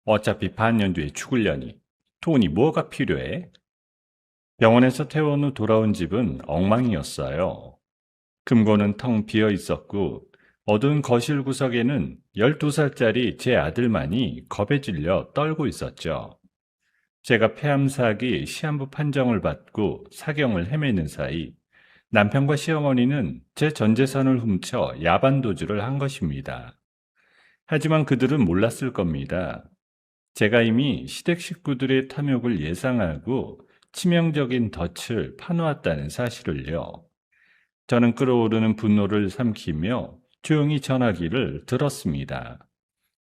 어차피 반년 뒤에 죽으려니 돈이 뭐가 필요해? 병원에서 퇴원 후 돌아온 집은 엉망이었어요. 금고는 텅 비어 있었고 어두운 거실 구석에는 12살짜리 제 아들만이 겁에 질려 떨고 있었죠. 제가 폐암사기 시한부 판정을 받고 사경을 헤매는 사이 남편과 시어머니는 제 전 재산을 훔쳐 야반도주를 한 것입니다. 하지만 그들은 몰랐을 겁니다. 제가 이미 시댁 식구들의 탐욕을 예상하고 치명적인 덫을 파놓았다는 사실을요. 저는 끓어오르는 분노를 삼키며 조용히 전화기를 들었습니다.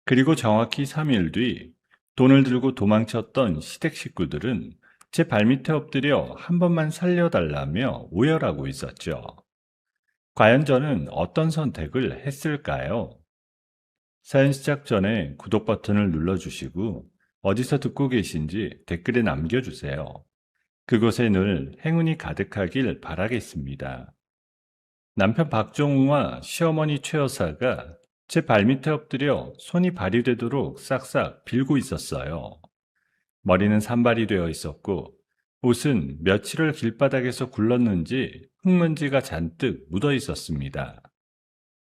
그리고 정확히 3일 뒤 돈을 들고 도망쳤던 시댁 식구들은 제 발밑에 엎드려 한 번만 살려달라며 오열하고 있었죠. 과연 저는 어떤 선택을 했을까요? 사연 시작 전에 구독 버튼을 눌러주시고 어디서 듣고 계신지 댓글에 남겨주세요. 그곳에 늘 행운이 가득하길 바라겠습니다. 남편 박종우와 시어머니 최 여사가 제 발밑에 엎드려 손이 발이 되도록 싹싹 빌고 있었어요. 머리는 산발이 되어 있었고 옷은 며칠을 길바닥에서 굴렀는지 흙먼지가 잔뜩 묻어 있었습니다.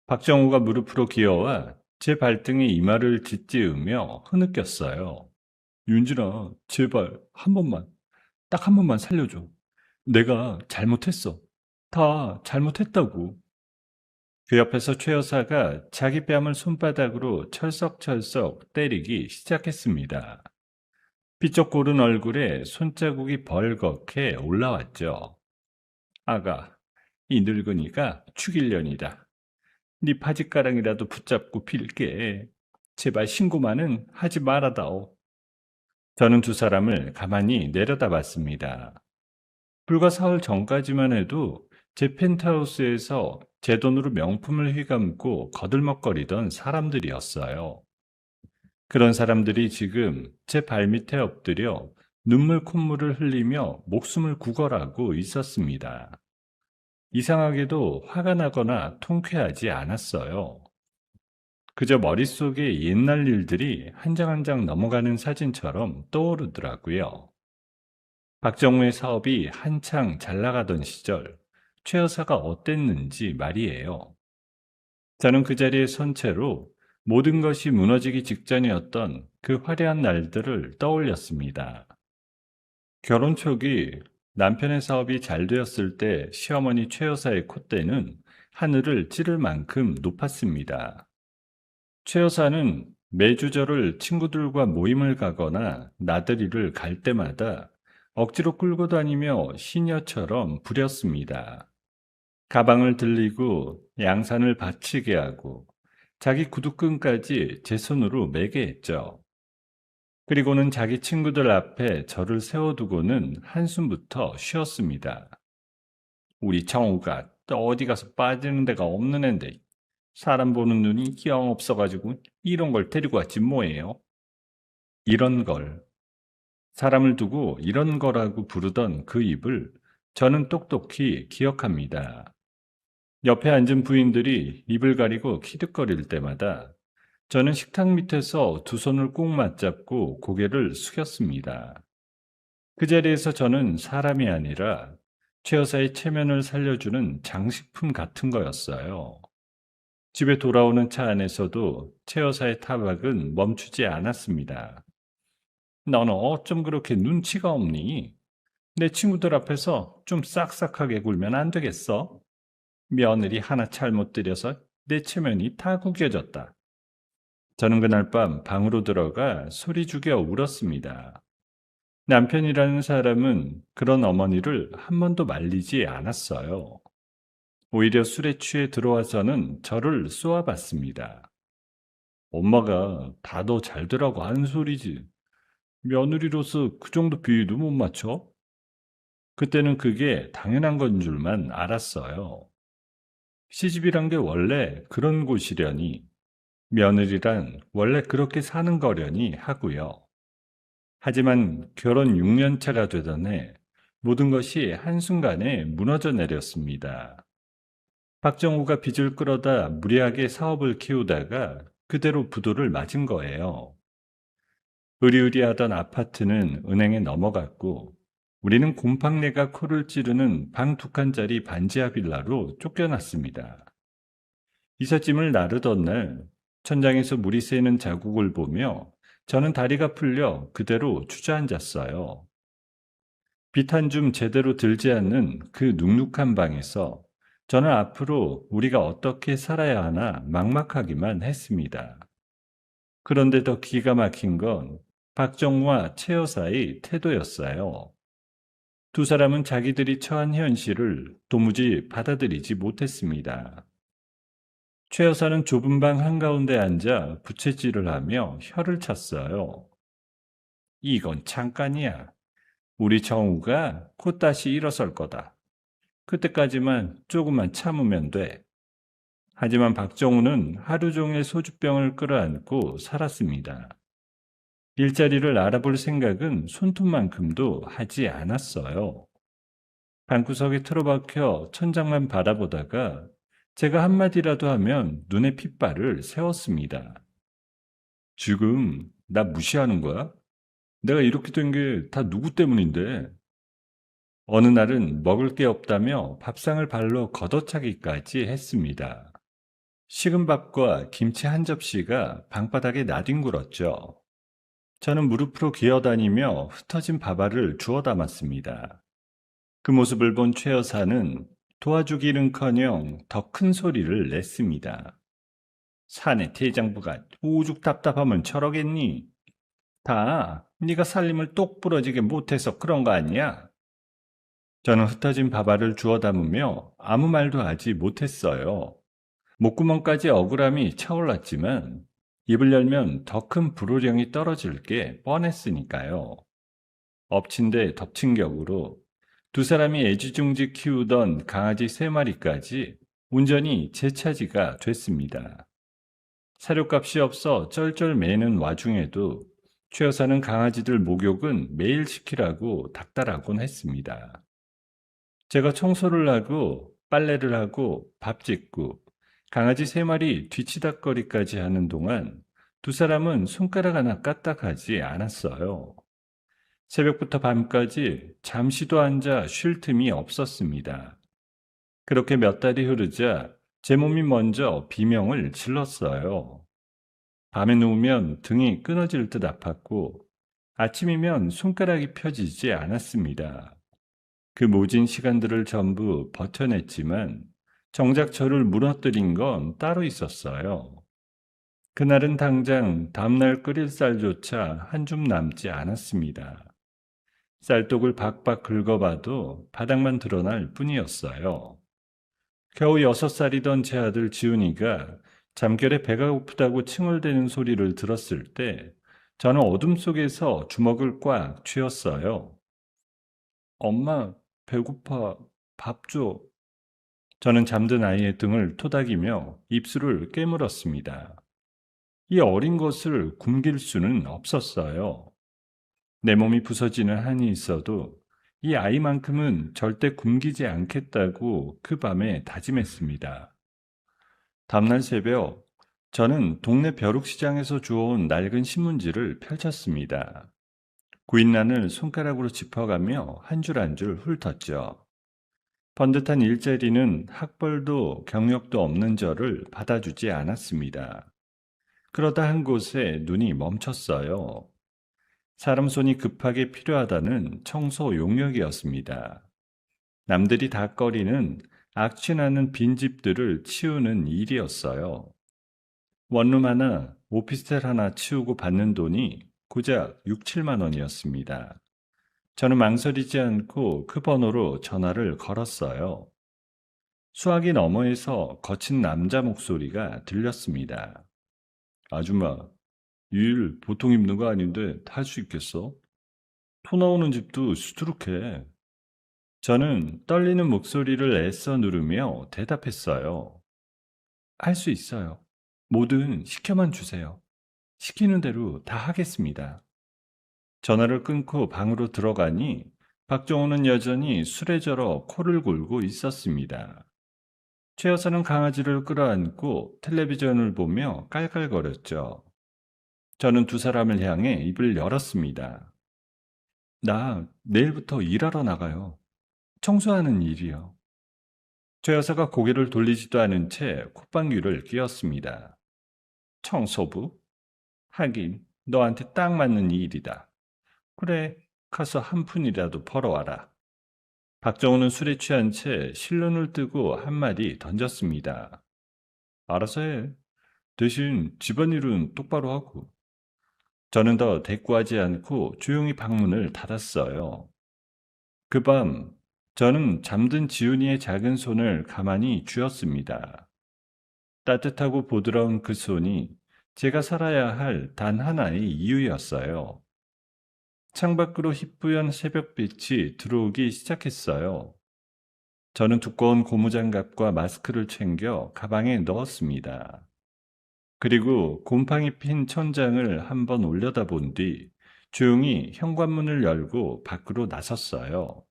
박정우가 무릎으로 기어와 제 발등에 이마를 짓지으며 흐느꼈어요. 윤진아, 제발 한 번만, 딱 한 번만 살려줘. 내가 잘못했어. 다 잘못했다고. 그 옆에서 최 여사가 자기 뺨을 손바닥으로 철썩철썩 때리기 시작했습니다. 삐쩍 고른 얼굴에 손자국이 벌겋게 올라왔죠. 아가, 이 늙은이가 죽일년이다. 네 바짓가랑이라도 붙잡고 빌게. 제발 신고만은 하지 말아다오. 저는 두 사람을 가만히 내려다봤습니다. 불과 사흘 전까지만 해도 제 펜트하우스에서 제 돈으로 명품을 휘감고 거들먹거리던 사람들이었어요. 그런 사람들이 지금 제 발밑에 엎드려 눈물 콧물을 흘리며 목숨을 구걸하고 있었습니다. 이상하게도 화가 나거나 통쾌하지 않았어요. 그저 머릿속에 옛날 일들이 한 장 한 장 넘어가는 사진처럼 떠오르더라고요. 박정우의 사업이 한창 잘 나가던 시절 최 여사가 어땠는지 말이에요. 저는 그 자리에 선 채로 모든 것이 무너지기 직전이었던 그 화려한 날들을 떠올렸습니다. 결혼 초기 남편의 사업이 잘 되었을 때 시어머니 최 여사의 콧대는 하늘을 찌를 만큼 높았습니다. 최 여사는 매주 저를 친구들과 모임을 가거나 나들이를 갈 때마다 억지로 끌고 다니며 시녀처럼 부렸습니다. 가방을 들리고 양산을 받치게 하고 자기 구두끈까지 제 손으로 매게 했죠. 그리고는 자기 친구들 앞에 저를 세워두고는 한숨부터 쉬었습니다. 우리 정우가 또 어디 가서 빠지는 데가 없는 앤데 사람 보는 눈이 영 없어가지고 이런 걸 데리고 왔지 뭐예요. 이런 걸, 사람을 두고 이런 거라고 부르던 그 입을 저는 똑똑히 기억합니다. 옆에 앉은 부인들이 입을 가리고 키득거릴 때마다 저는 식탁 밑에서 두 손을 꼭 맞잡고 고개를 숙였습니다. 그 자리에서 저는 사람이 아니라 최 여사의 체면을 살려주는 장식품 같은 거였어요. 집에 돌아오는 차 안에서도 최 여사의 타박은 멈추지 않았습니다. 너는 어쩜 그렇게 눈치가 없니? 내 친구들 앞에서 좀 싹싹하게 굴면 안 되겠어? 며느리 하나 잘못 들여서 내 체면이 다 구겨졌다. 저는 그날 밤 방으로 들어가 소리 죽여 울었습니다. 남편이라는 사람은 그런 어머니를 한 번도 말리지 않았어요. 오히려 술에 취해 들어와서는 저를 쏘아봤습니다. 엄마가 다 너 잘 되라고 하는 소리지. 며느리로서 그 정도 비위도 못 맞춰? 그때는 그게 당연한 건 줄만 알았어요. 시집이란 게 원래 그런 곳이려니, 며느리란 원래 그렇게 사는 거려니 하고요. 하지만 결혼 6년 차가 되던 해 모든 것이 한순간에 무너져 내렸습니다. 박정우가 빚을 끌어다 무리하게 사업을 키우다가 그대로 부도를 맞은 거예요. 으리으리하던 아파트는 은행에 넘어갔고 우리는 곰팡내가 코를 찌르는 방 2칸짜리 반지하 빌라로 쫓겨났습니다. 이삿짐을 나르던 날 천장에서 물이 새는 자국을 보며 저는 다리가 풀려 그대로 주저앉았어요. 빛 한 줌 제대로 들지 않는 그 눅눅한 방에서 저는 앞으로 우리가 어떻게 살아야 하나 막막하기만 했습니다. 그런데 더 기가 막힌 건 박정우와 최 여사의 태도였어요. 두 사람은 자기들이 처한 현실을 도무지 받아들이지 못했습니다. 최 여사는 좁은 방 한가운데 앉아 부채질을 하며 혀를 찼어요. 이건 잠깐이야. 우리 정우가 곧 다시 일어설 거다. 그때까지만 조금만 참으면 돼. 하지만 박정우는 하루 종일 소주병을 끌어안고 살았습니다. 일자리를 알아볼 생각은 손톱만큼도 하지 않았어요. 방구석에 틀어박혀 천장만 바라보다가 제가 한마디라도 하면 눈에 핏발을 세웠습니다. 지금 나 무시하는 거야? 내가 이렇게 된 게 다 누구 때문인데? 어느 날은 먹을 게 없다며 밥상을 발로 걷어차기까지 했습니다. 식은 밥과 김치 한 접시가 방바닥에 나뒹굴었죠. 저는 무릎으로 기어다니며 흩어진 밥알을 주워 담았습니다. 그 모습을 본 최 여사는 도와주기는커녕 더 큰 소리를 냈습니다. 사내 대장부가 오죽 답답하면 저러겠니? 다 네가 살림을 똑부러지게 못해서 그런 거 아니야? 저는 흩어진 밥알을 주워 담으며 아무 말도 하지 못했어요. 목구멍까지 억울함이 차올랐지만 입을 열면 더 큰 불호령이 떨어질 게 뻔했으니까요. 엎친 데 덮친 격으로 두 사람이 애지중지 키우던 강아지 3마리까지 온전히 제 차지가 됐습니다. 사료값이 없어 쩔쩔 매는 와중에도 최 여사는 강아지들 목욕은 매일 시키라고 닥달하곤 했습니다. 제가 청소를 하고 빨래를 하고 밥 짓고 강아지 3마리 뒤치다꺼리까지 하는 동안 두 사람은 손가락 하나 까딱하지 않았어요. 새벽부터 밤까지 잠시도 앉아 쉴 틈이 없었습니다. 그렇게 몇 달이 흐르자 제 몸이 먼저 비명을 질렀어요. 밤에 누우면 등이 끊어질 듯 아팠고 아침이면 손가락이 펴지지 않았습니다. 그 모진 시간들을 전부 버텨냈지만 정작 저를 무너뜨린 건 따로 있었어요. 그날은 당장 다음날 끓일 쌀조차 한 줌 남지 않았습니다. 쌀독을 박박 긁어봐도 바닥만 드러날 뿐이었어요. 겨우 6살이던 제 아들 지훈이가 잠결에 배가 고프다고 칭얼대는 소리를 들었을 때 저는 어둠 속에서 주먹을 꽉 쥐었어요. 엄마, 배고파. 밥 줘. 저는 잠든 아이의 등을 토닥이며 입술을 깨물었습니다. 이 어린 것을 굶길 수는 없었어요. 내 몸이 부서지는 한이 있어도 이 아이만큼은 절대 굶기지 않겠다고 그 밤에 다짐했습니다. 다음날 새벽, 저는 동네 벼룩시장에서 주워온 낡은 신문지를 펼쳤습니다. 구인난을 손가락으로 짚어가며 한 줄 한 줄 훑었죠. 번듯한 일자리는 학벌도 경력도 없는 저를 받아주지 않았습니다. 그러다 한 곳에 눈이 멈췄어요. 사람 손이 급하게 필요하다는 청소 용역이었습니다. 남들이 다 꺼리는 악취나는 빈집들을 치우는 일이었어요. 원룸 하나, 오피스텔 하나 치우고 받는 돈이 고작 6, 7만 원이었습니다. 저는 망설이지 않고 그 번호로 전화를 걸었어요. 수화기 너머에서 거친 남자 목소리가 들렸습니다. 아줌마, 이 일 보통 입는 거 아닌데 다 할 수 있겠어? 토 나오는 집도 수두룩해. 저는 떨리는 목소리를 애써 누르며 대답했어요. 할 수 있어요. 뭐든 시켜만 주세요. 시키는 대로 다 하겠습니다. 전화를 끊고 방으로 들어가니 박정우는 여전히 술에 절어 코를 골고 있었습니다. 최 여사는 강아지를 끌어안고 텔레비전을 보며 깔깔거렸죠. 저는 두 사람을 향해 입을 열었습니다. 나 내일부터 일하러 나가요. 청소하는 일이요. 저 여사가 고개를 돌리지도 않은 채 콧방귀를 뀌었습니다. 청소부? 하긴 너한테 딱 맞는 일이다. 그래, 가서 한 푼이라도 벌어와라. 박정우는 술에 취한 채 실눈을 뜨고 한마디 던졌습니다. 알아서 해. 대신 집안일은 똑바로 하고. 저는 더 대꾸하지 않고 조용히 방문을 닫았어요. 그 밤, 저는 잠든 지훈이의 작은 손을 가만히 쥐었습니다. 따뜻하고 부드러운 그 손이 제가 살아야 할 단 하나의 이유였어요. 창밖으로 희뿌연 새벽빛이 들어오기 시작했어요. 저는 두꺼운 고무장갑과 마스크를 챙겨 가방에 넣었습니다. 그리고 곰팡이 핀 천장을 한번 올려다본 뒤 조용히 현관문을 열고 밖으로 나섰어요.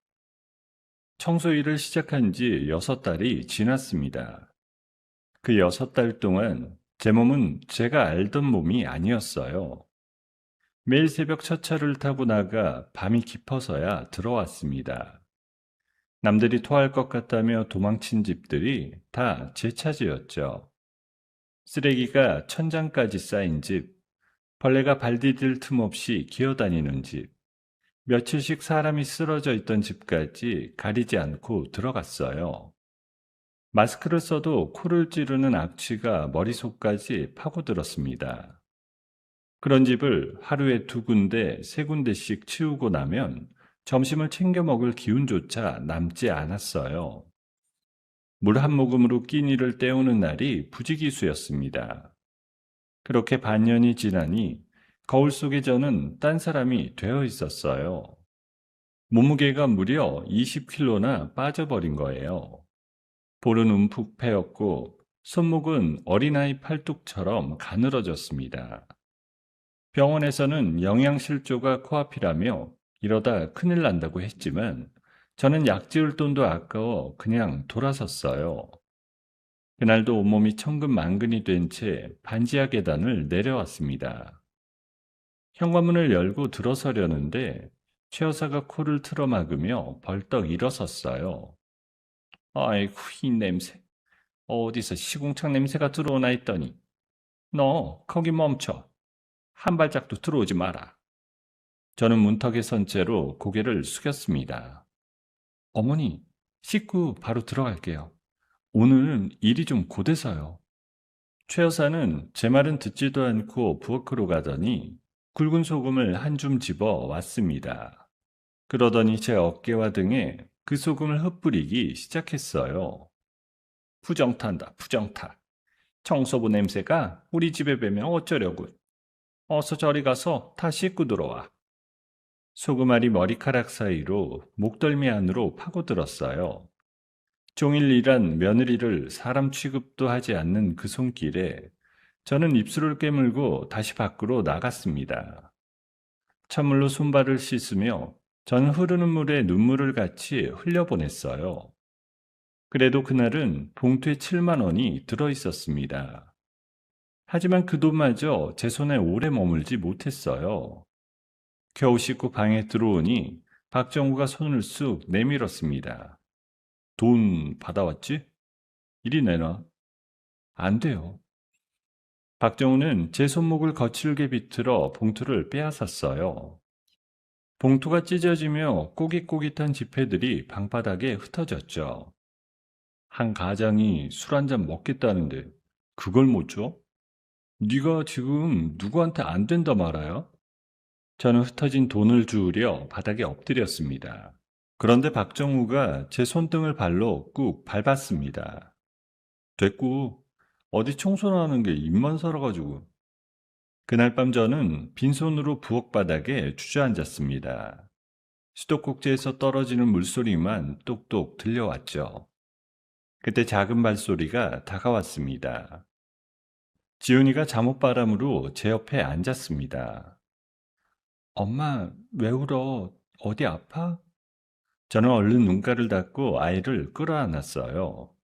청소 일을 시작한 지 6달이 지났습니다. 그 6달 동안 제 몸은 제가 알던 몸이 아니었어요. 매일 새벽 첫 차를 타고 나가 밤이 깊어서야 들어왔습니다. 남들이 토할 것 같다며 도망친 집들이 다 제 차지였죠. 쓰레기가 천장까지 쌓인 집, 벌레가 발 디딜 틈 없이 기어다니는 집, 며칠씩 사람이 쓰러져 있던 집까지 가리지 않고 들어갔어요. 마스크를 써도 코를 찌르는 악취가 머릿속까지 파고들었습니다. 그런 집을 하루에 2군데, 3군데씩 치우고 나면 점심을 챙겨 먹을 기운조차 남지 않았어요. 물 한 모금으로 끼니를 때우는 날이 부지기수였습니다. 그렇게 반년이 지나니 거울 속에 저는 딴 사람이 되어 있었어요. 몸무게가 무려 20kg나 빠져버린 거예요. 볼은 움푹 패였고 손목은 어린아이 팔뚝처럼 가늘어졌습니다. 병원에서는 영양실조가 코앞이라며 이러다 큰일 난다고 했지만 저는 약 지을 돈도 아까워 그냥 돌아섰어요. 그날도 온몸이 천근만근이 된 채 반지하 계단을 내려왔습니다. 현관문을 열고 들어서려는데 최 여사가 코를 틀어막으며 벌떡 일어섰어요. 아이고, 이 냄새. 어디서 시궁창 냄새가 들어오나 했더니 너 거기 멈춰. 한 발짝도 들어오지 마라. 저는 문턱에 선 채로 고개를 숙였습니다. 어머니, 씻고 바로 들어갈게요. 오늘은 일이 좀 고돼서요. 최 여사는 제 말은 듣지도 않고 부엌으로 가더니 굵은 소금을 한 줌 집어 왔습니다. 그러더니 제 어깨와 등에 그 소금을 흩뿌리기 시작했어요. 부정탄다, 부정타. 청소부 냄새가 우리 집에 배면 어쩌려고. 어서 저리 가서 다 씻고 들어와. 소금알이 머리카락 사이로 목덜미 안으로 파고들었어요. 종일 일한 며느리를 사람 취급도 하지 않는 그 손길에 저는 입술을 깨물고 다시 밖으로 나갔습니다. 찬물로 손발을 씻으며 저는 흐르는 물에 눈물을 같이 흘려보냈어요. 그래도 그날은 봉투에 7만 원이 들어 있었습니다. 하지만 그 돈마저 제 손에 오래 머물지 못했어요. 겨우 씻고 방에 들어오니 박정우가 손을 쑥 내밀었습니다. 돈 받아왔지? 이리 내놔. 안 돼요. 박정우는 제 손목을 거칠게 비틀어 봉투를 빼앗았어요. 봉투가 찢어지며 꼬깃꼬깃한 지폐들이 방바닥에 흩어졌죠. 한 가장이 술 한 잔 먹겠다는데 그걸 못 줘? 네가 지금 누구한테 안 된다 말아야? 저는 흩어진 돈을 주우려 바닥에 엎드렸습니다. 그런데 박정우가 제 손등을 발로 꾹 밟았습니다. 됐고, 어디 청소나 하는 게 입만 살아가지고. 그날 밤 저는 빈손으로 부엌 바닥에 주저앉았습니다. 수도꼭지에서 떨어지는 물소리만 똑똑 들려왔죠. 그때 작은 발소리가 다가왔습니다. 지훈이가 잠옷바람으로 제 옆에 앉았습니다. 엄마, 왜 울어? 어디 아파? 저는 얼른 눈가를 닫고 아이를 끌어안았어요.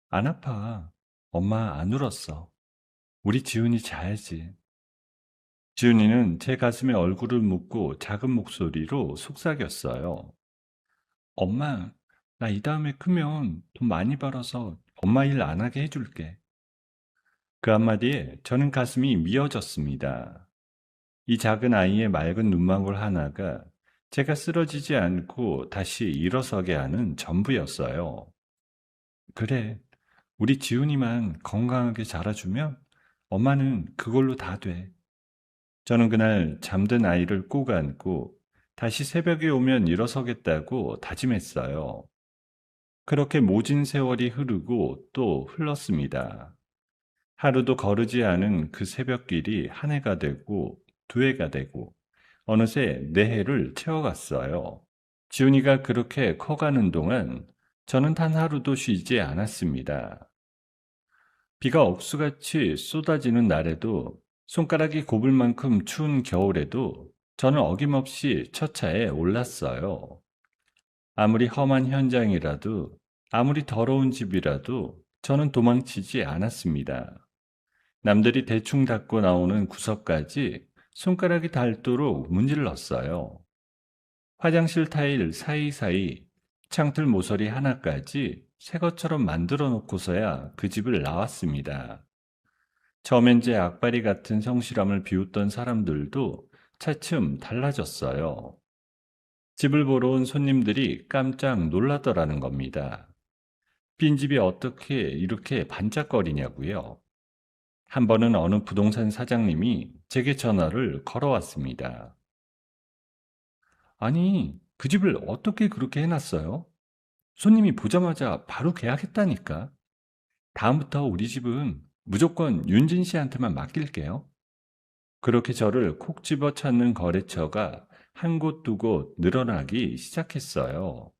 안 아파. 엄마 안 울었어. 우리 지훈이 자야지. 지훈이는 제 가슴에 얼굴을 묻고 작은 목소리로 속삭였어요. 엄마, 나 이 다음에 크면 돈 많이 벌어서 엄마 일 안 하게 해줄게. 그 한마디에 저는 가슴이 미어졌습니다. 이 작은 아이의 맑은 눈망울 하나가 제가 쓰러지지 않고 다시 일어서게 하는 전부였어요. 그래, 우리 지훈이만 건강하게 자라주면 엄마는 그걸로 다 돼. 저는 그날 잠든 아이를 꼭 안고 다시 새벽에 오면 일어서겠다고 다짐했어요. 그렇게 모진 세월이 흐르고 또 흘렀습니다. 하루도 거르지 않은 그 새벽길이 한 해가 되고 두 해가 되고 어느새 네 해를 채워갔어요. 지훈이가 그렇게 커가는 동안 저는 단 하루도 쉬지 않았습니다. 비가 억수같이 쏟아지는 날에도 손가락이 곱을 만큼 추운 겨울에도 저는 어김없이 첫차에 올랐어요. 아무리 험한 현장이라도 아무리 더러운 집이라도 저는 도망치지 않았습니다. 남들이 대충 닦고 나오는 구석까지 손가락이 닳도록 문질렀어요. 화장실 타일 사이사이 창틀 모서리 하나까지 새 것처럼 만들어 놓고서야 그 집을 나왔습니다. 처음엔 제 악바리 같은 성실함을 비웃던 사람들도 차츰 달라졌어요. 집을 보러 온 손님들이 깜짝 놀라더라는 겁니다. 빈집이 어떻게 이렇게 반짝거리냐고요. 한 번은 어느 부동산 사장님이 제게 전화를 걸어왔습니다. 아니, 그 집을 어떻게 그렇게 해놨어요? 손님이 보자마자 바로 계약했다니까. 다음부터 우리 집은 무조건 윤진 씨한테만 맡길게요. 그렇게 저를 콕 집어 찾는 거래처가 한 곳 두 곳 늘어나기 시작했어요.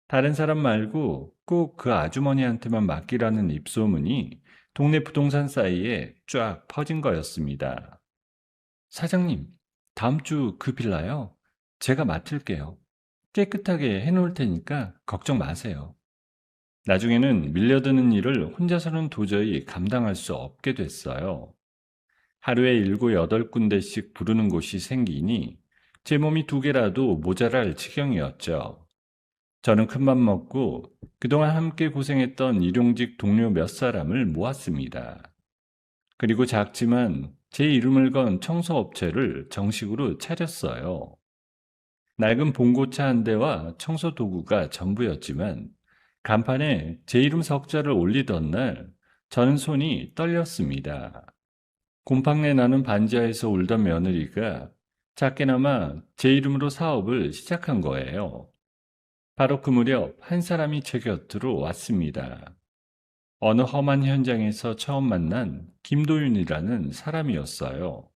다른 사람 말고 꼭 그 아주머니한테만 맡기라는 입소문이 동네 부동산 사이에 쫙 퍼진 거였습니다. 사장님, 다음 주 그 빌라요? 제가 맡을게요. 깨끗하게 해놓을 테니까 걱정 마세요. 나중에는 밀려드는 일을 혼자서는 도저히 감당할 수 없게 됐어요. 하루에 7, 8군데씩 부르는 곳이 생기니 제 몸이 2개라도 모자랄 지경이었죠. 저는 큰맘 먹고 그동안 함께 고생했던 일용직 동료 몇 사람을 모았습니다. 그리고 작지만 제 이름을 건 청소업체를 정식으로 차렸어요. 낡은 봉고차 한 대와 청소 도구가 전부였지만 간판에 제 이름 석자를 올리던 날 저는 손이 떨렸습니다. 곰팡내 나는 반지하에서 울던 며느리가 작게나마 제 이름으로 사업을 시작한 거예요. 바로 그 무렵 한 사람이 제 곁으로 왔습니다. 어느 험한 현장에서 처음 만난 김도윤이라는 사람이었어요.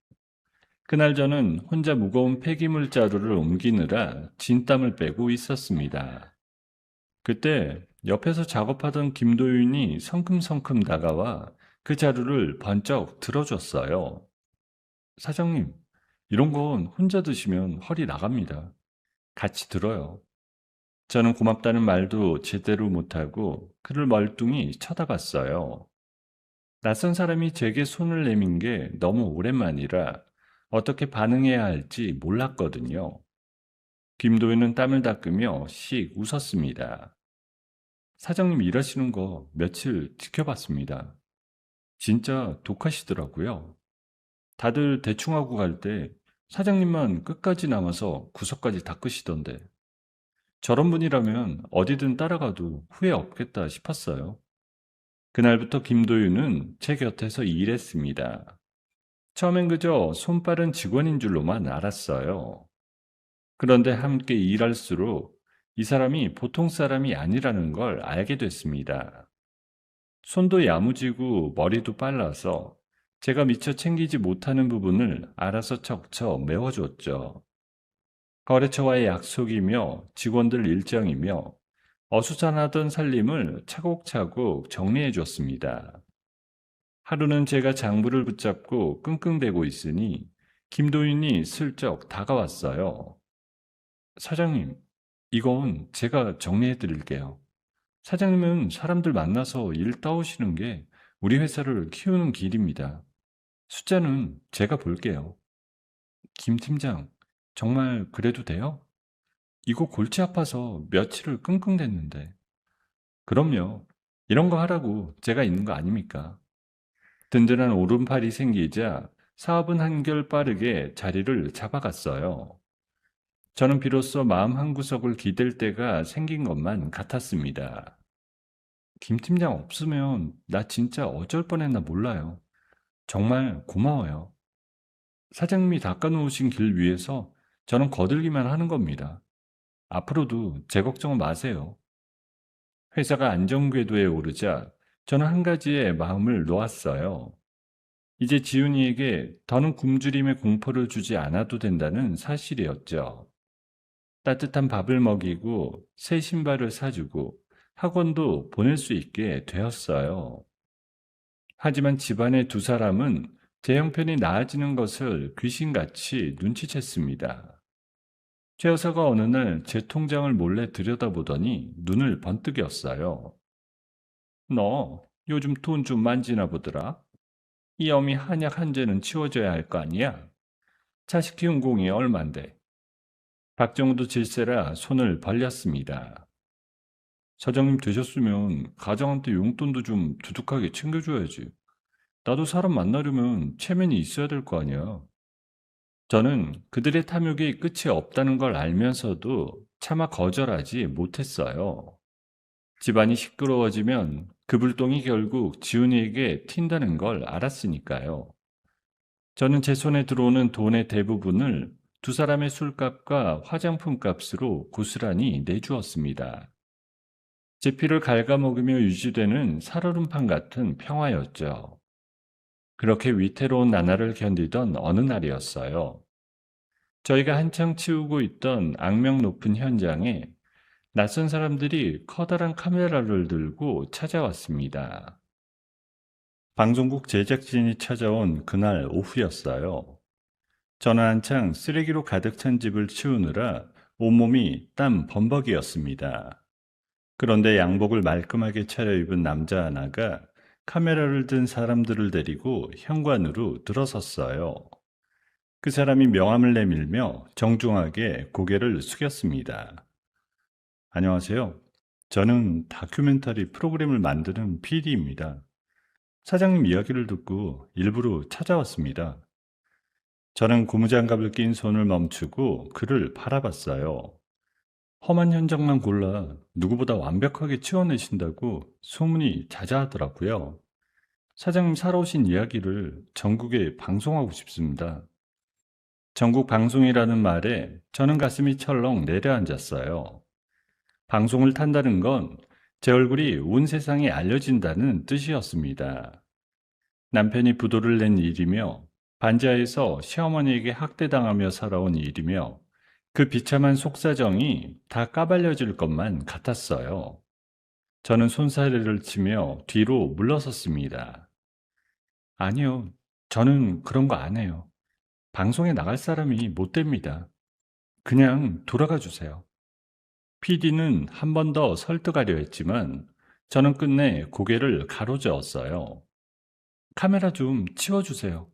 그날 저는 혼자 무거운 폐기물 자루를 옮기느라 진땀을 빼고 있었습니다. 그때 옆에서 작업하던 김도윤이 성큼성큼 다가와 그 자루를 번쩍 들어줬어요. 사장님, 이런 건 혼자 드시면 허리 나갑니다. 같이 들어요. 저는 고맙다는 말도 제대로 못하고 그를 멀뚱히 쳐다봤어요. 낯선 사람이 제게 손을 내민 게 너무 오랜만이라 어떻게 반응해야 할지 몰랐거든요. 김도윤은 땀을 닦으며 씩 웃었습니다. 사장님 일하시는 거 며칠 지켜봤습니다. 진짜 독하시더라고요. 다들 대충 하고 갈 때 사장님만 끝까지 남아서 구석까지 닦으시던데 저런 분이라면 어디든 따라가도 후회 없겠다 싶었어요. 그날부터 김도윤은 제 곁에서 일했습니다. 처음엔 그저 손빠른 직원인 줄로만 알았어요. 그런데 함께 일할수록 이 사람이 보통 사람이 아니라는 걸 알게 됐습니다. 손도 야무지고 머리도 빨라서 제가 미처 챙기지 못하는 부분을 알아서 척척 메워줬죠. 거래처와의 약속이며 직원들 일정이며 어수선하던 살림을 차곡차곡 정리해 줬습니다. 하루는 제가 장부를 붙잡고 끙끙대고 있으니 김도윤이 슬쩍 다가왔어요. 사장님, 이건 제가 정리해 드릴게요. 사장님은 사람들 만나서 일 따오시는 게 우리 회사를 키우는 길입니다. 숫자는 제가 볼게요. 김 팀장, 정말 그래도 돼요? 이거 골치 아파서 며칠을 끙끙댔는데. 그럼요. 이런 거 하라고 제가 있는 거 아닙니까? 든든한 오른팔이 생기자 사업은 한결 빠르게 자리를 잡아갔어요. 저는 비로소 마음 한구석을 기댈 때가 생긴 것만 같았습니다. 김 팀장 없으면 나 진짜 어쩔 뻔했나 몰라요. 정말 고마워요. 사장님이 닦아놓으신 길 위에서 저는 거들기만 하는 겁니다. 앞으로도 제 걱정은 마세요. 회사가 안정궤도에 오르자 저는 한 가지에 마음을 놓았어요. 이제 지훈이에게 더는 굶주림의 공포를 주지 않아도 된다는 사실이었죠. 따뜻한 밥을 먹이고 새 신발을 사주고 학원도 보낼 수 있게 되었어요. 하지만 집안의 두 사람은 제 형편이 나아지는 것을 귀신같이 눈치챘습니다. 최 여사가 어느 날 제 통장을 몰래 들여다보더니 눈을 번뜩였어요. 너 요즘 돈 좀 만지나 보더라. 이 어미 한약 한 재는 치워줘야 할 거 아니야? 자식 키운 공이 얼만데. 박정우도 질세라 손을 벌렸습니다. 사장님 되셨으면 가장한테 용돈도 좀 두둑하게 챙겨줘야지. 나도 사람 만나려면 체면이 있어야 될 거 아니야. 저는 그들의 탐욕이 끝이 없다는 걸 알면서도 차마 거절하지 못했어요. 집안이 시끄러워지면 그 불똥이 결국 지훈이에게 튄다는 걸 알았으니까요. 저는 제 손에 들어오는 돈의 대부분을 두 사람의 술값과 화장품 값으로 고스란히 내주었습니다. 제 피를 갉아먹으며 유지되는 살얼음판 같은 평화였죠. 그렇게 위태로운 나날을 견디던 어느 날이었어요. 저희가 한창 치우고 있던 악명 높은 현장에 낯선 사람들이 커다란 카메라를 들고 찾아왔습니다. 방송국 제작진이 찾아온 그날 오후였어요. 저는 한창 쓰레기로 가득 찬 집을 치우느라 온몸이 땀 범벅이었습니다. 그런데 양복을 말끔하게 차려입은 남자 하나가 카메라를 든 사람들을 데리고 현관으로 들어섰어요. 그 사람이 명함을 내밀며 정중하게 고개를 숙였습니다. 안녕하세요. 저는 다큐멘터리 프로그램을 만드는 PD입니다. 사장님 이야기를 듣고 일부러 찾아왔습니다. 저는 고무장갑을 낀 손을 멈추고 그를 바라봤어요. 험한 현장만 골라 누구보다 완벽하게 치워내신다고 소문이 자자하더라고요. 사장님 살아오신 이야기를 전국에 방송하고 싶습니다. 전국 방송이라는 말에 저는 가슴이 철렁 내려앉았어요. 방송을 탄다는 건 제 얼굴이 온 세상에 알려진다는 뜻이었습니다. 남편이 부도를 낸 일이며 반지하에서 시어머니에게 학대당하며 살아온 일이며 그 비참한 속사정이 다 까발려질 것만 같았어요. 저는 손사래를 치며 뒤로 물러섰습니다. 아니요, 저는 그런 거 안 해요. 방송에 나갈 사람이 못 됩니다. 그냥 돌아가 주세요. PD는 한 번 더 설득하려 했지만 저는 끝내 고개를 가로저었어요. 카메라 좀 치워주세요.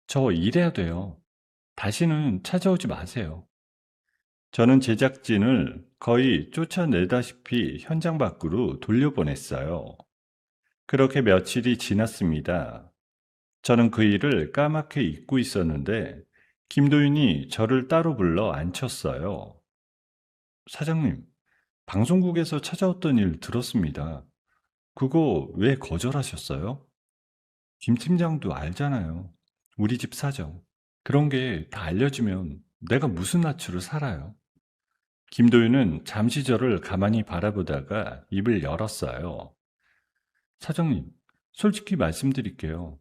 저 일해야 돼요. 다시는 찾아오지 마세요. 저는 제작진을 거의 쫓아내다시피 현장 밖으로 돌려보냈어요. 그렇게 며칠이 지났습니다. 저는 그 일을 까맣게 잊고 있었는데 김도윤이 저를 따로 불러 앉혔어요. 사장님, 방송국에서 찾아왔던 일 들었습니다. 그거 왜 거절하셨어요? 김 팀장도 알잖아요. 우리 집 사정. 그런 게 다 알려지면 내가 무슨 낯으로 살아요. 김도윤은 잠시 저를 가만히 바라보다가 입을 열었어요. 사장님, 솔직히 말씀드릴게요.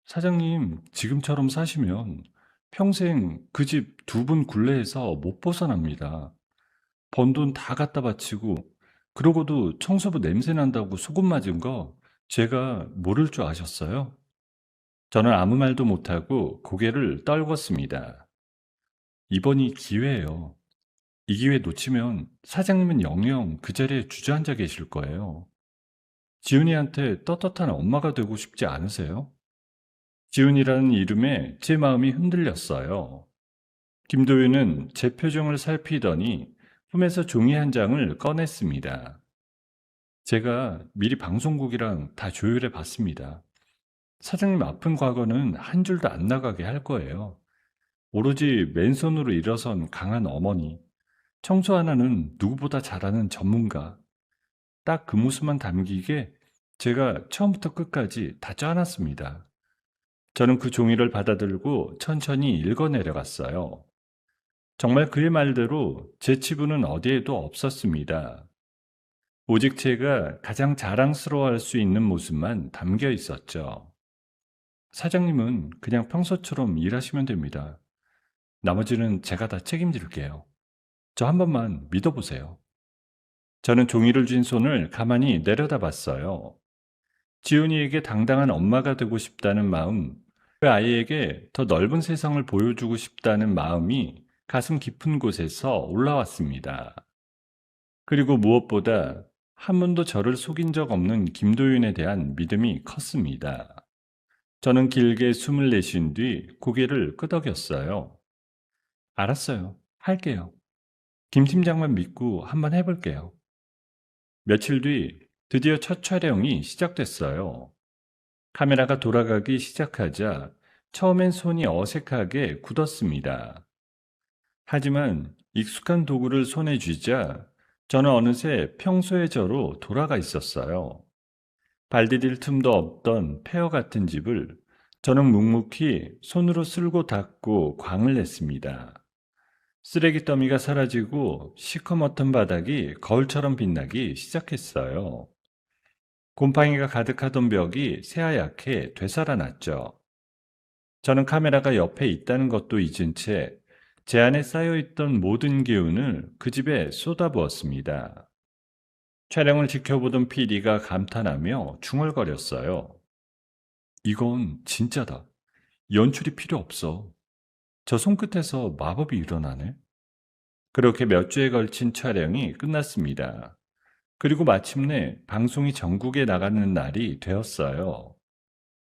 사장님, 지금처럼 사시면 평생 그 집 두 분 굴레에서 못 벗어납니다. 번 돈 다 갖다 바치고, 그러고도 청소부 냄새 난다고 소금 맞은 거 제가 모를 줄 아셨어요? 저는 아무 말도 못하고 고개를 떨궜습니다. 이번이 기회예요. 이 기회 놓치면 사장님은 영영 그 자리에 주저앉아 계실 거예요. 지훈이한테 떳떳한 엄마가 되고 싶지 않으세요? 지훈이라는 이름에 제 마음이 흔들렸어요. 김도윤은 제 표정을 살피더니 품에서 종이 한 장을 꺼냈습니다. 제가 미리 방송국이랑 다 조율해 봤습니다. 사장님 아픈 과거는 한 줄도 안 나가게 할 거예요. 오로지 맨손으로 일어선 강한 어머니, 청소 하나는 누구보다 잘하는 전문가. 딱 그 모습만 담기게 제가 처음부터 끝까지 다 짜놨습니다. 저는 그 종이를 받아들고 천천히 읽어내려갔어요. 정말 그의 말대로 제 치부는 어디에도 없었습니다. 오직 제가 가장 자랑스러워할 수 있는 모습만 담겨 있었죠. 사장님은 그냥 평소처럼 일하시면 됩니다. 나머지는 제가 다 책임질게요. 저 한 번만 믿어보세요. 저는 종이를 쥔 손을 가만히 내려다봤어요. 지훈이에게 당당한 엄마가 되고 싶다는 마음, 그 아이에게 더 넓은 세상을 보여주고 싶다는 마음이 가슴 깊은 곳에서 올라왔습니다. 그리고 무엇보다 한 번도 저를 속인 적 없는 김도윤에 대한 믿음이 컸습니다. 저는 길게 숨을 내쉰 뒤 고개를 끄덕였어요. 알았어요. 할게요. 김 팀장만 믿고 한번 해볼게요. 며칠 뒤 드디어 첫 촬영이 시작됐어요. 카메라가 돌아가기 시작하자 처음엔 손이 어색하게 굳었습니다. 하지만 익숙한 도구를 손에 쥐자 저는 어느새 평소의 저로 돌아가 있었어요. 발 디딜 틈도 없던 폐허 같은 집을 저는 묵묵히 손으로 쓸고 닦고 광을 냈습니다. 쓰레기 더미가 사라지고 시커멓던 바닥이 거울처럼 빛나기 시작했어요. 곰팡이가 가득하던 벽이 새하얗게 되살아났죠. 저는 카메라가 옆에 있다는 것도 잊은 채 제 안에 쌓여있던 모든 기운을 그 집에 쏟아부었습니다. 촬영을 지켜보던 PD가 감탄하며 중얼거렸어요. 이건 진짜다. 연출이 필요 없어. 저 손끝에서 마법이 일어나네. 그렇게 몇 주에 걸친 촬영이 끝났습니다. 그리고 마침내 방송이 전국에 나가는 날이 되었어요.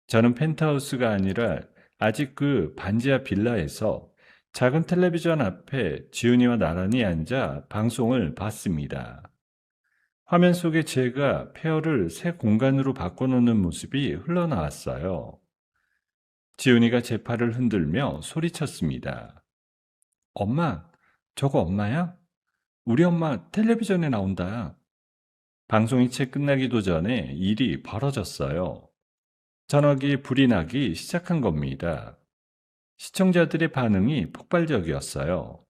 저는 펜트하우스가 아니라 아직 그 반지하 빌라에서 작은 텔레비전 앞에 지훈이와 나란히 앉아 방송을 봤습니다. 화면 속에 제가 폐허를 새 공간으로 바꿔놓는 모습이 흘러나왔어요. 지훈이가 제 팔을 흔들며 소리쳤습니다. 엄마, 저거 엄마야? 우리 엄마 텔레비전에 나온다. 방송이 채 끝나기도 전에 일이 벌어졌어요. 전화기에 불이 나기 시작한 겁니다. 시청자들의 반응이 폭발적이었어요.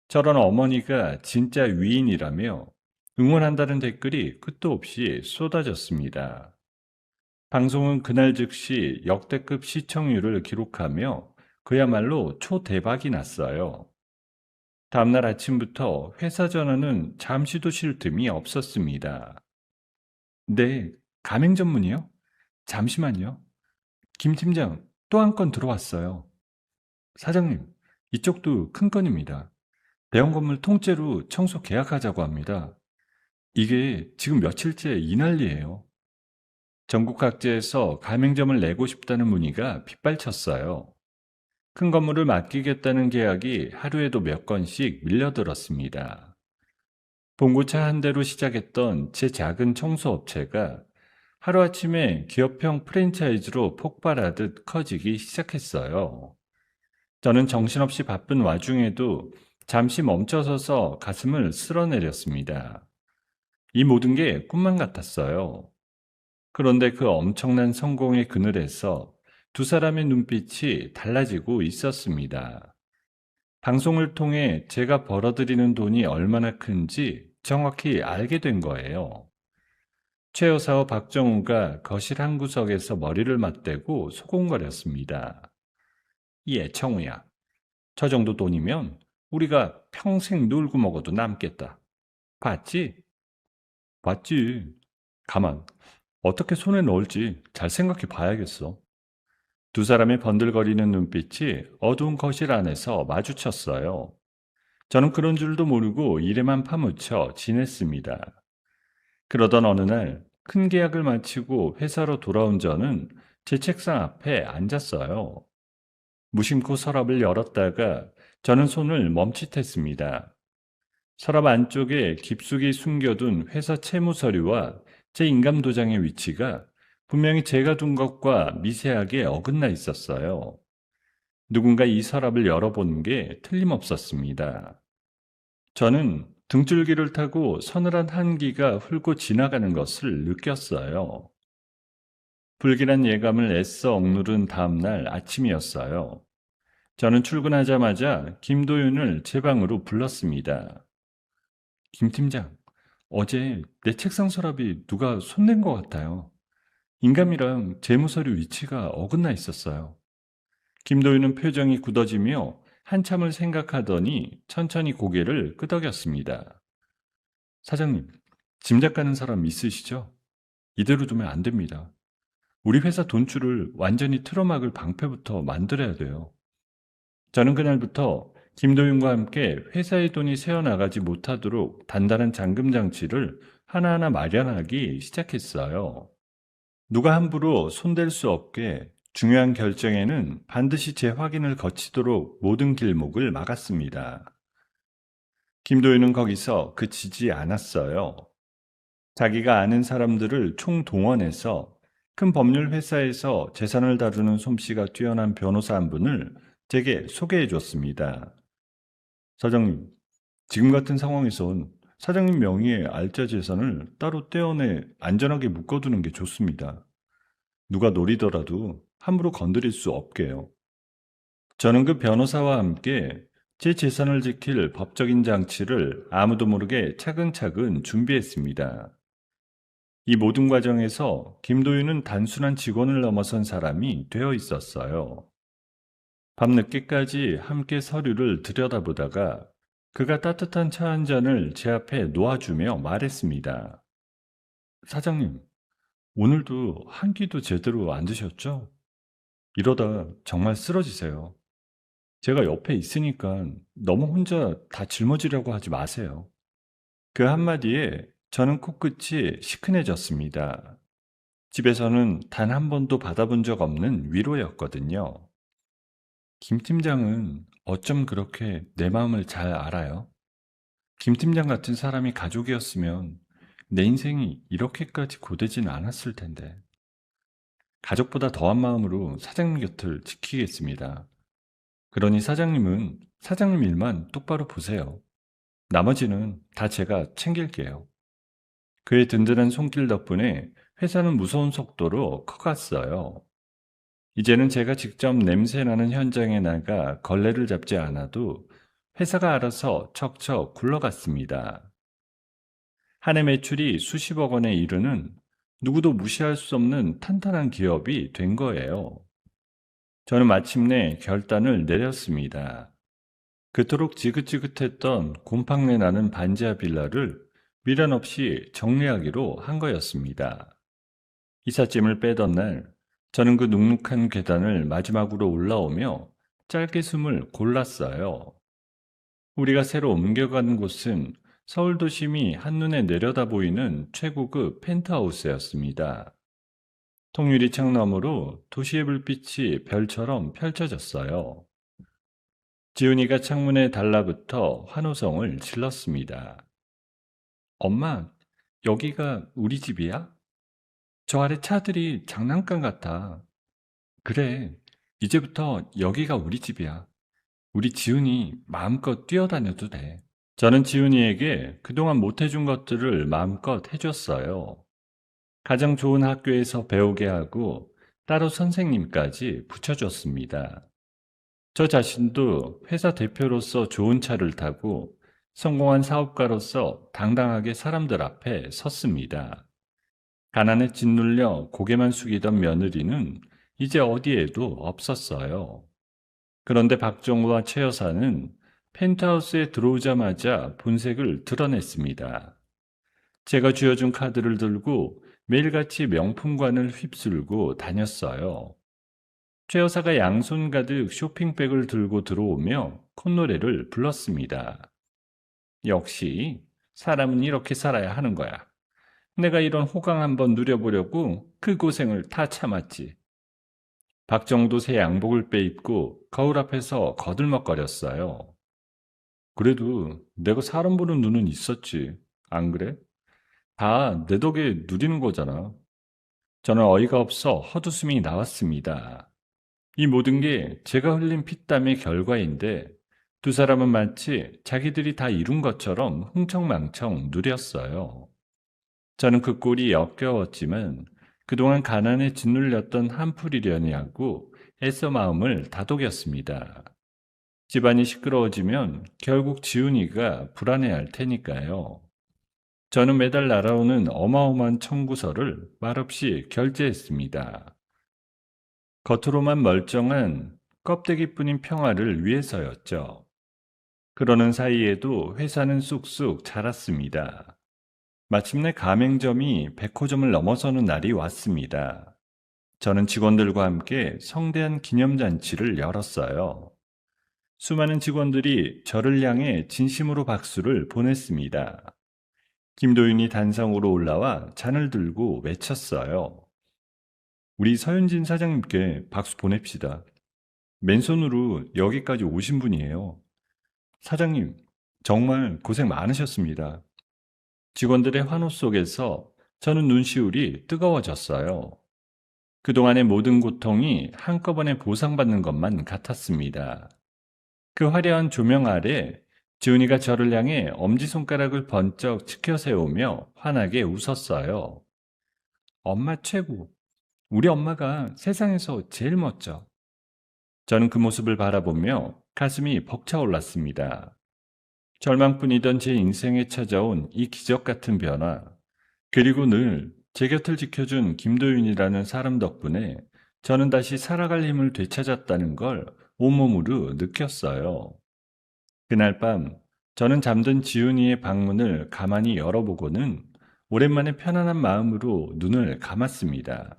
저런 어머니가 진짜 위인이라며 응원한다는 댓글이 끝도 없이 쏟아졌습니다. 방송은 그날 즉시 역대급 시청률을 기록하며 그야말로 초대박이 났어요. 다음날 아침부터 회사 전화는 잠시도 쉴 틈이 없었습니다. 네, 가맹 전문이요? 잠시만요. 김 팀장, 또 한 건 들어왔어요. 사장님, 이쪽도 큰 건입니다. 대형 건물 통째로 청소 계약하자고 합니다. 이게 지금 며칠째 이 난리예요. 전국 각지에서 가맹점을 내고 싶다는 문의가 빗발쳤어요. 큰 건물을 맡기겠다는 계약이 하루에도 몇 건씩 밀려들었습니다. 봉고차 한 대로 시작했던 제 작은 청소업체가 하루아침에 기업형 프랜차이즈로 폭발하듯 커지기 시작했어요. 저는 정신없이 바쁜 와중에도 잠시 멈춰서서 가슴을 쓸어내렸습니다. 이 모든 게 꿈만 같았어요. 그런데 그 엄청난 성공의 그늘에서 두 사람의 눈빛이 달라지고 있었습니다. 방송을 통해 제가 벌어들이는 돈이 얼마나 큰지 정확히 알게 된 거예요. 최 여사와 박정우가 거실 한 구석에서 머리를 맞대고 소곤거렸습니다. 예, 청우야. 저 정도 돈이면 우리가 평생 놀고 먹어도 남겠다. 봤지? 봤지. 가만. 어떻게 손에 넣을지 잘 생각해 봐야겠어. 두 사람의 번들거리는 눈빛이 어두운 거실 안에서 마주쳤어요. 저는 그런 줄도 모르고 일에만 파묻혀 지냈습니다. 그러던 어느 날 큰 계약을 마치고 회사로 돌아온 저는 제 책상 앞에 앉았어요. 무심코 서랍을 열었다가 저는 손을 멈칫했습니다. 서랍 안쪽에 깊숙이 숨겨둔 회사 채무 서류와 제 인감 도장의 위치가 분명히 제가 둔 것과 미세하게 어긋나 있었어요. 누군가 이 서랍을 열어본 게 틀림없었습니다. 저는 등줄기를 타고 서늘한 한기가 훑고 지나가는 것을 느꼈어요. 불길한 예감을 애써 억누른 다음날 아침이었어요. 저는 출근하자마자 김도윤을 제 방으로 불렀습니다. 김 팀장, 어제 내 책상 서랍이 누가 손댄 것 같아요. 인감이랑 재무서류 위치가 어긋나 있었어요. 김도윤은 표정이 굳어지며 한참을 생각하더니 천천히 고개를 끄덕였습니다. 사장님, 짐작 가는 사람 있으시죠? 이대로 두면 안 됩니다. 우리 회사 돈줄을 완전히 틀어막을 방패부터 만들어야 돼요. 저는 그날부터 김도윤과 함께 회사의 돈이 새어나가지 못하도록 단단한 잠금 장치를 하나하나 마련하기 시작했어요. 누가 함부로 손댈 수 없게 중요한 결정에는 반드시 재확인을 거치도록 모든 길목을 막았습니다. 김도윤은 거기서 그치지 않았어요. 자기가 아는 사람들을 총동원해서 큰 법률 회사에서 재산을 다루는 솜씨가 뛰어난 변호사 한 분을 제게 소개해 줬습니다. 사장님, 지금 같은 상황에선 사장님 명의의 알짜 재산을 따로 떼어내 안전하게 묶어두는 게 좋습니다. 누가 노리더라도 함부로 건드릴 수 없게요. 저는 그 변호사와 함께 제 재산을 지킬 법적인 장치를 아무도 모르게 차근차근 준비했습니다. 이 모든 과정에서 김도윤은 단순한 직원을 넘어선 사람이 되어 있었어요. 밤늦게까지 함께 서류를 들여다보다가 그가 따뜻한 차 한 잔을 제 앞에 놓아주며 말했습니다. 사장님, 오늘도 한 끼도 제대로 안 드셨죠? 이러다 정말 쓰러지세요. 제가 옆에 있으니까 너무 혼자 다 짊어지려고 하지 마세요. 그 한마디에 저는 코끝이 시큰해졌습니다. 집에서는 단 한 번도 받아본 적 없는 위로였거든요. 김 팀장은 어쩜 그렇게 내 마음을 잘 알아요? 김 팀장 같은 사람이 가족이었으면 내 인생이 이렇게까지 고되진 않았을 텐데. 가족보다 더한 마음으로 사장님 곁을 지키겠습니다. 그러니 사장님은 사장님 일만 똑바로 보세요. 나머지는 다 제가 챙길게요. 그의 든든한 손길 덕분에 회사는 무서운 속도로 커갔어요. 이제는 제가 직접 냄새나는 현장에 나가 걸레를 잡지 않아도 회사가 알아서 척척 굴러갔습니다. 한 해 매출이 수십억 원에 이르는 누구도 무시할 수 없는 탄탄한 기업이 된 거예요. 저는 마침내 결단을 내렸습니다. 그토록 지긋지긋했던 곰팡내 나는 반지하 빌라를 미련 없이 정리하기로 한 거였습니다. 이삿짐을 빼던 날, 저는 그 눅눅한 계단을 마지막으로 올라오며 짧게 숨을 골랐어요. 우리가 새로 옮겨간 곳은 서울 도심이 한눈에 내려다 보이는 최고급 펜트하우스였습니다. 통유리창 너머로 도시의 불빛이 별처럼 펼쳐졌어요. 지훈이가 창문에 달라붙어 환호성을 질렀습니다. 엄마, 여기가 우리 집이야? 저 아래 차들이 장난감 같아. 그래, 이제부터 여기가 우리 집이야. 우리 지훈이 마음껏 뛰어다녀도 돼. 저는 지훈이에게 그동안 못해준 것들을 마음껏 해줬어요. 가장 좋은 학교에서 배우게 하고 따로 선생님까지 붙여줬습니다. 저 자신도 회사 대표로서 좋은 차를 타고 성공한 사업가로서 당당하게 사람들 앞에 섰습니다. 가난에 짓눌려 고개만 숙이던 며느리는 이제 어디에도 없었어요. 그런데 박정우와 최 여사는 펜트하우스에 들어오자마자 본색을 드러냈습니다. 제가 쥐어준 카드를 들고 매일같이 명품관을 휩쓸고 다녔어요. 최 여사가 양손 가득 쇼핑백을 들고 들어오며 콧노래를 불렀습니다. 역시 사람은 이렇게 살아야 하는 거야. 내가 이런 호강 한번 누려보려고 그 고생을 다 참았지. 박정도 새 양복을 빼입고 거울 앞에서 거들먹거렸어요. 그래도 내가 사람 보는 눈은 있었지. 안 그래? 다 내 덕에 누리는 거잖아. 저는 어이가 없어 헛웃음이 나왔습니다. 이 모든 게 제가 흘린 피땀의 결과인데 두 사람은 마치 자기들이 다 이룬 것처럼 흥청망청 누렸어요. 저는 그 꼴이 역겨웠지만 그동안 가난에 짓눌렸던 한풀이려냐고 애써 마음을 다독였습니다. 집안이 시끄러워지면 결국 지훈이가 불안해할 테니까요. 저는 매달 날아오는 어마어마한 청구서를 말없이 결제했습니다. 겉으로만 멀쩡한 껍데기뿐인 평화를 위해서였죠. 그러는 사이에도 회사는 쑥쑥 자랐습니다. 마침내 가맹점이 100호점을 넘어서는 날이 왔습니다. 저는 직원들과 함께 성대한 기념잔치를 열었어요. 수많은 직원들이 저를 향해 진심으로 박수를 보냈습니다. 김도윤이 단상으로 올라와 잔을 들고 외쳤어요. 우리 서윤진 사장님께 박수 보냅시다. 맨손으로 여기까지 오신 분이에요. 사장님, 정말 고생 많으셨습니다. 직원들의 환호 속에서 저는 눈시울이 뜨거워졌어요. 그동안의 모든 고통이 한꺼번에 보상받는 것만 같았습니다. 그 화려한 조명 아래 지훈이가 저를 향해 엄지손가락을 번쩍 치켜 세우며 환하게 웃었어요. 엄마 최고. 우리 엄마가 세상에서 제일 멋져. 저는 그 모습을 바라보며 가슴이 벅차올랐습니다. 절망뿐이던 제 인생에 찾아온 이 기적 같은 변화, 그리고 늘 제 곁을 지켜준 김도윤이라는 사람 덕분에 저는 다시 살아갈 힘을 되찾았다는 걸 온몸으로 느꼈어요. 그날 밤, 저는 잠든 지훈이의 방문을 가만히 열어보고는 오랜만에 편안한 마음으로 눈을 감았습니다.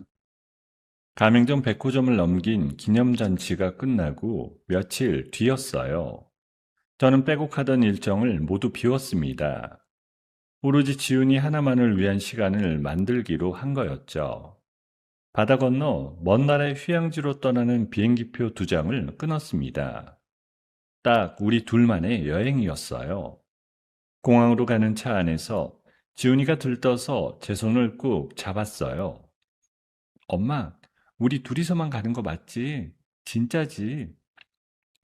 가맹점 100호점을 넘긴 기념잔치가 끝나고 며칠 뒤였어요. 저는 빼곡하던 일정을 모두 비웠습니다. 오로지 지훈이 하나만을 위한 시간을 만들기로 한 거였죠. 바다 건너 먼 나라의 휴양지로 떠나는 비행기표 2장을 끊었습니다. 딱 우리 둘만의 여행이었어요. 공항으로 가는 차 안에서 지훈이가 들떠서 제 손을 꾹 잡았어요. 엄마, 우리 둘이서만 가는 거 맞지? 진짜지?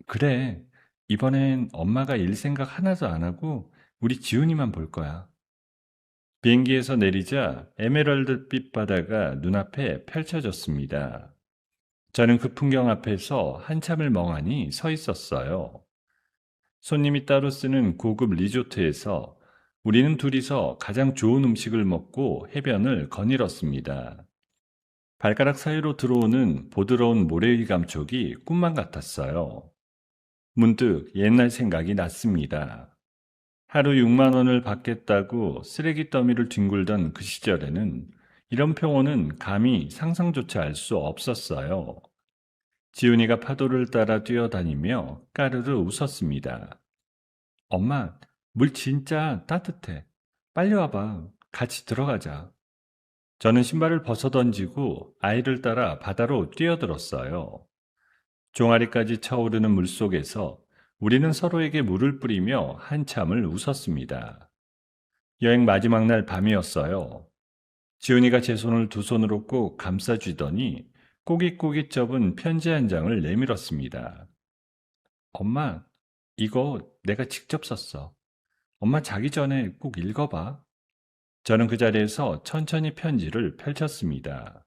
그래, 이번엔 엄마가 일 생각 하나도 안 하고 우리 지훈이만 볼 거야. 비행기에서 내리자 에메랄드빛 바다가 눈앞에 펼쳐졌습니다. 저는 그 풍경 앞에서 한참을 멍하니 서 있었어요. 손님이 따로 쓰는 고급 리조트에서 우리는 둘이서 가장 좋은 음식을 먹고 해변을 거닐었습니다. 발가락 사이로 들어오는 보드러운 모래의 감촉이 꿈만 같았어요. 문득 옛날 생각이 났습니다. 하루 6만 원을 받겠다고 쓰레기 더미를 뒹굴던 그 시절에는 이런 평온은 감히 상상조차 할 수 없었어요. 지훈이가 파도를 따라 뛰어다니며 까르르 웃었습니다. 엄마, 물 진짜 따뜻해. 빨리 와봐. 같이 들어가자. 저는 신발을 벗어던지고 아이를 따라 바다로 뛰어들었어요. 종아리까지 차오르는 물속에서 우리는 서로에게 물을 뿌리며 한참을 웃었습니다. 여행 마지막 날 밤이었어요. 지훈이가 제 손을 두 손으로 꼭 감싸주더니 꼬깃꼬깃 접은 편지 한 장을 내밀었습니다. 엄마, 이거 내가 직접 썼어. 엄마 자기 전에 꼭 읽어봐. 저는 그 자리에서 천천히 편지를 펼쳤습니다.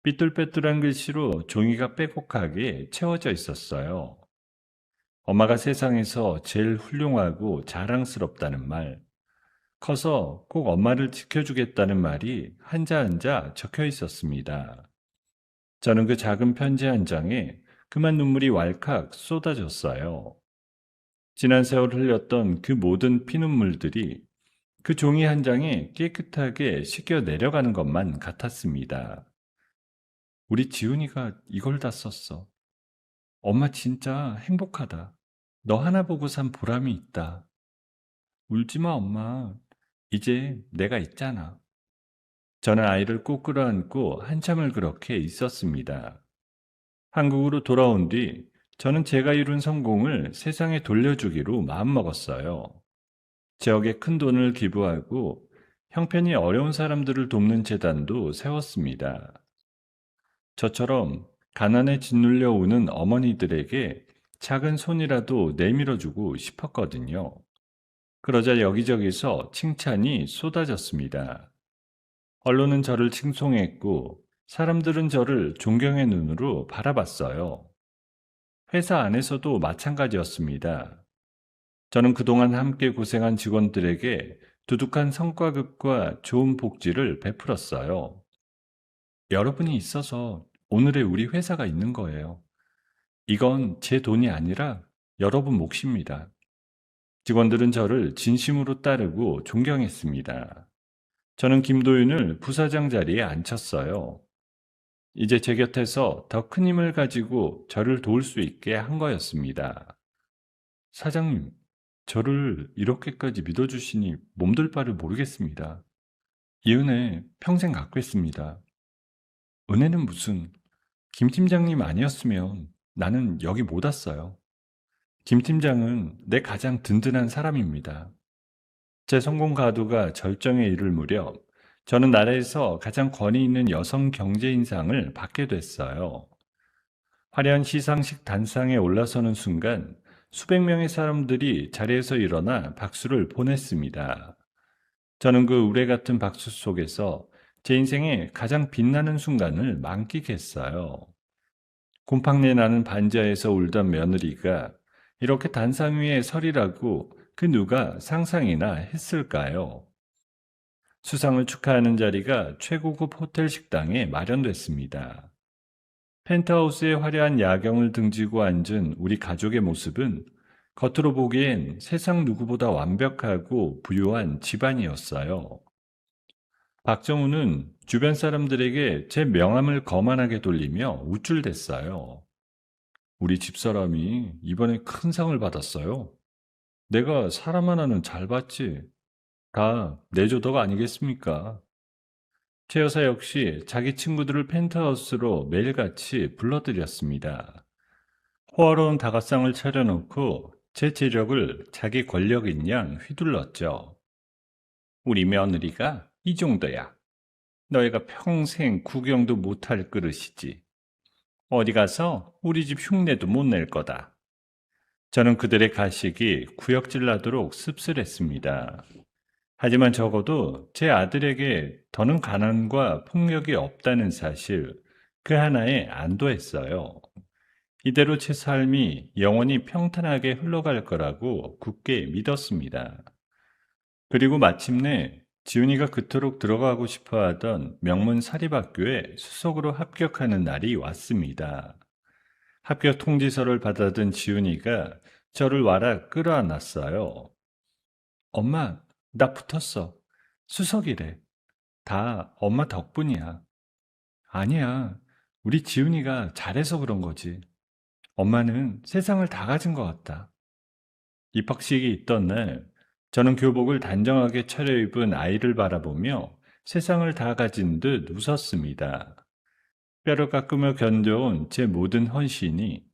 삐뚤빼뚤한 글씨로 종이가 빼곡하게 채워져 있었어요. 엄마가 세상에서 제일 훌륭하고 자랑스럽다는 말, 커서 꼭 엄마를 지켜주겠다는 말이 한자 한자 적혀 있었습니다. 저는 그 작은 편지 한 장에 그만 눈물이 왈칵 쏟아졌어요. 지난 세월 흘렸던 그 모든 피눈물들이 그 종이 한 장에 깨끗하게 씻겨 내려가는 것만 같았습니다. 우리 지훈이가 이걸 다 썼어. 엄마 진짜 행복하다. 너 하나 보고 산 보람이 있다. 울지 마, 엄마. 이제 내가 있잖아. 저는 아이를 꼭 끌어안고 한참을 그렇게 있었습니다. 한국으로 돌아온 뒤 저는 제가 이룬 성공을 세상에 돌려주기로 마음먹었어요. 지역에 큰 돈을 기부하고 형편이 어려운 사람들을 돕는 재단도 세웠습니다. 저처럼 가난에 짓눌려 오는 어머니들에게 작은 손이라도 내밀어주고 싶었거든요. 그러자 여기저기서 칭찬이 쏟아졌습니다. 언론은 저를 칭송했고 사람들은 저를 존경의 눈으로 바라봤어요. 회사 안에서도 마찬가지였습니다. 저는 그동안 함께 고생한 직원들에게 두둑한 성과급과 좋은 복지를 베풀었어요. 여러분이 있어서 오늘의 우리 회사가 있는 거예요. 이건 제 돈이 아니라 여러분 몫입니다. 직원들은 저를 진심으로 따르고 존경했습니다. 저는 김도윤을 부사장 자리에 앉혔어요. 이제 제 곁에서 더 큰 힘을 가지고 저를 도울 수 있게 한 거였습니다. 사장님, 저를 이렇게까지 믿어주시니 몸둘 바를 모르겠습니다. 이 은혜 평생 갖겠습니다. 은혜는 무슨, 김 팀장님 아니었으면 나는 여기 못 왔어요. 김 팀장은 내 가장 든든한 사람입니다. 제 성공 가도가 절정에 이를 무렵 저는 나라에서 가장 권위 있는 여성 경제인상을 받게 됐어요. 화려한 시상식 단상에 올라서는 순간 수백 명의 사람들이 자리에서 일어나 박수를 보냈습니다. 저는 그 우레 같은 박수 속에서 제 인생의 가장 빛나는 순간을 만끽했어요. 곰팡내 나는 반지하에서 울던 며느리가 이렇게 단상 위에 서리라고 그 누가 상상이나 했을까요? 수상을 축하하는 자리가 최고급 호텔 식당에 마련됐습니다. 펜트하우스의 화려한 야경을 등지고 앉은 우리 가족의 모습은 겉으로 보기엔 세상 누구보다 완벽하고 부유한 집안이었어요. 박정우는 주변 사람들에게 제 명함을 거만하게 돌리며 우쭐댔어요. 우리 집사람이 이번에 큰 상을 받았어요. 내가 사람 하나는 잘 봤지. 다 내 조덕 아니겠습니까? 최 여사 역시 자기 친구들을 펜트하우스로 매일같이 불러들였습니다. 호화로운 다가상을 차려놓고 제 재력을 자기 권력인 양 휘둘렀죠. 우리 며느리가 이 정도야. 너희가 평생 구경도 못할 그릇이지. 어디 가서 우리 집 흉내도 못 낼 거다. 저는 그들의 가식이 구역질 나도록 씁쓸했습니다. 하지만 적어도 제 아들에게 더는 가난과 폭력이 없다는 사실, 그 하나에 안도했어요. 이대로 제 삶이 영원히 평탄하게 흘러갈 거라고 굳게 믿었습니다. 그리고 마침내 지훈이가 그토록 들어가고 싶어 하던 명문 사립학교에 수석으로 합격하는 날이 왔습니다. 합격 통지서를 받아든 지훈이가 저를 와라 끌어안았어요. 엄마, 나 붙었어. 수석이래. 다 엄마 덕분이야. 아니야. 우리 지훈이가 잘해서 그런 거지. 엄마는 세상을 다 가진 것 같다. 입학식이 있던 날, 저는 교복을 단정하게 차려입은 아이를 바라보며 세상을 다 가진 듯 웃었습니다. 뼈를 깎으며 견뎌온 제 모든 헌신이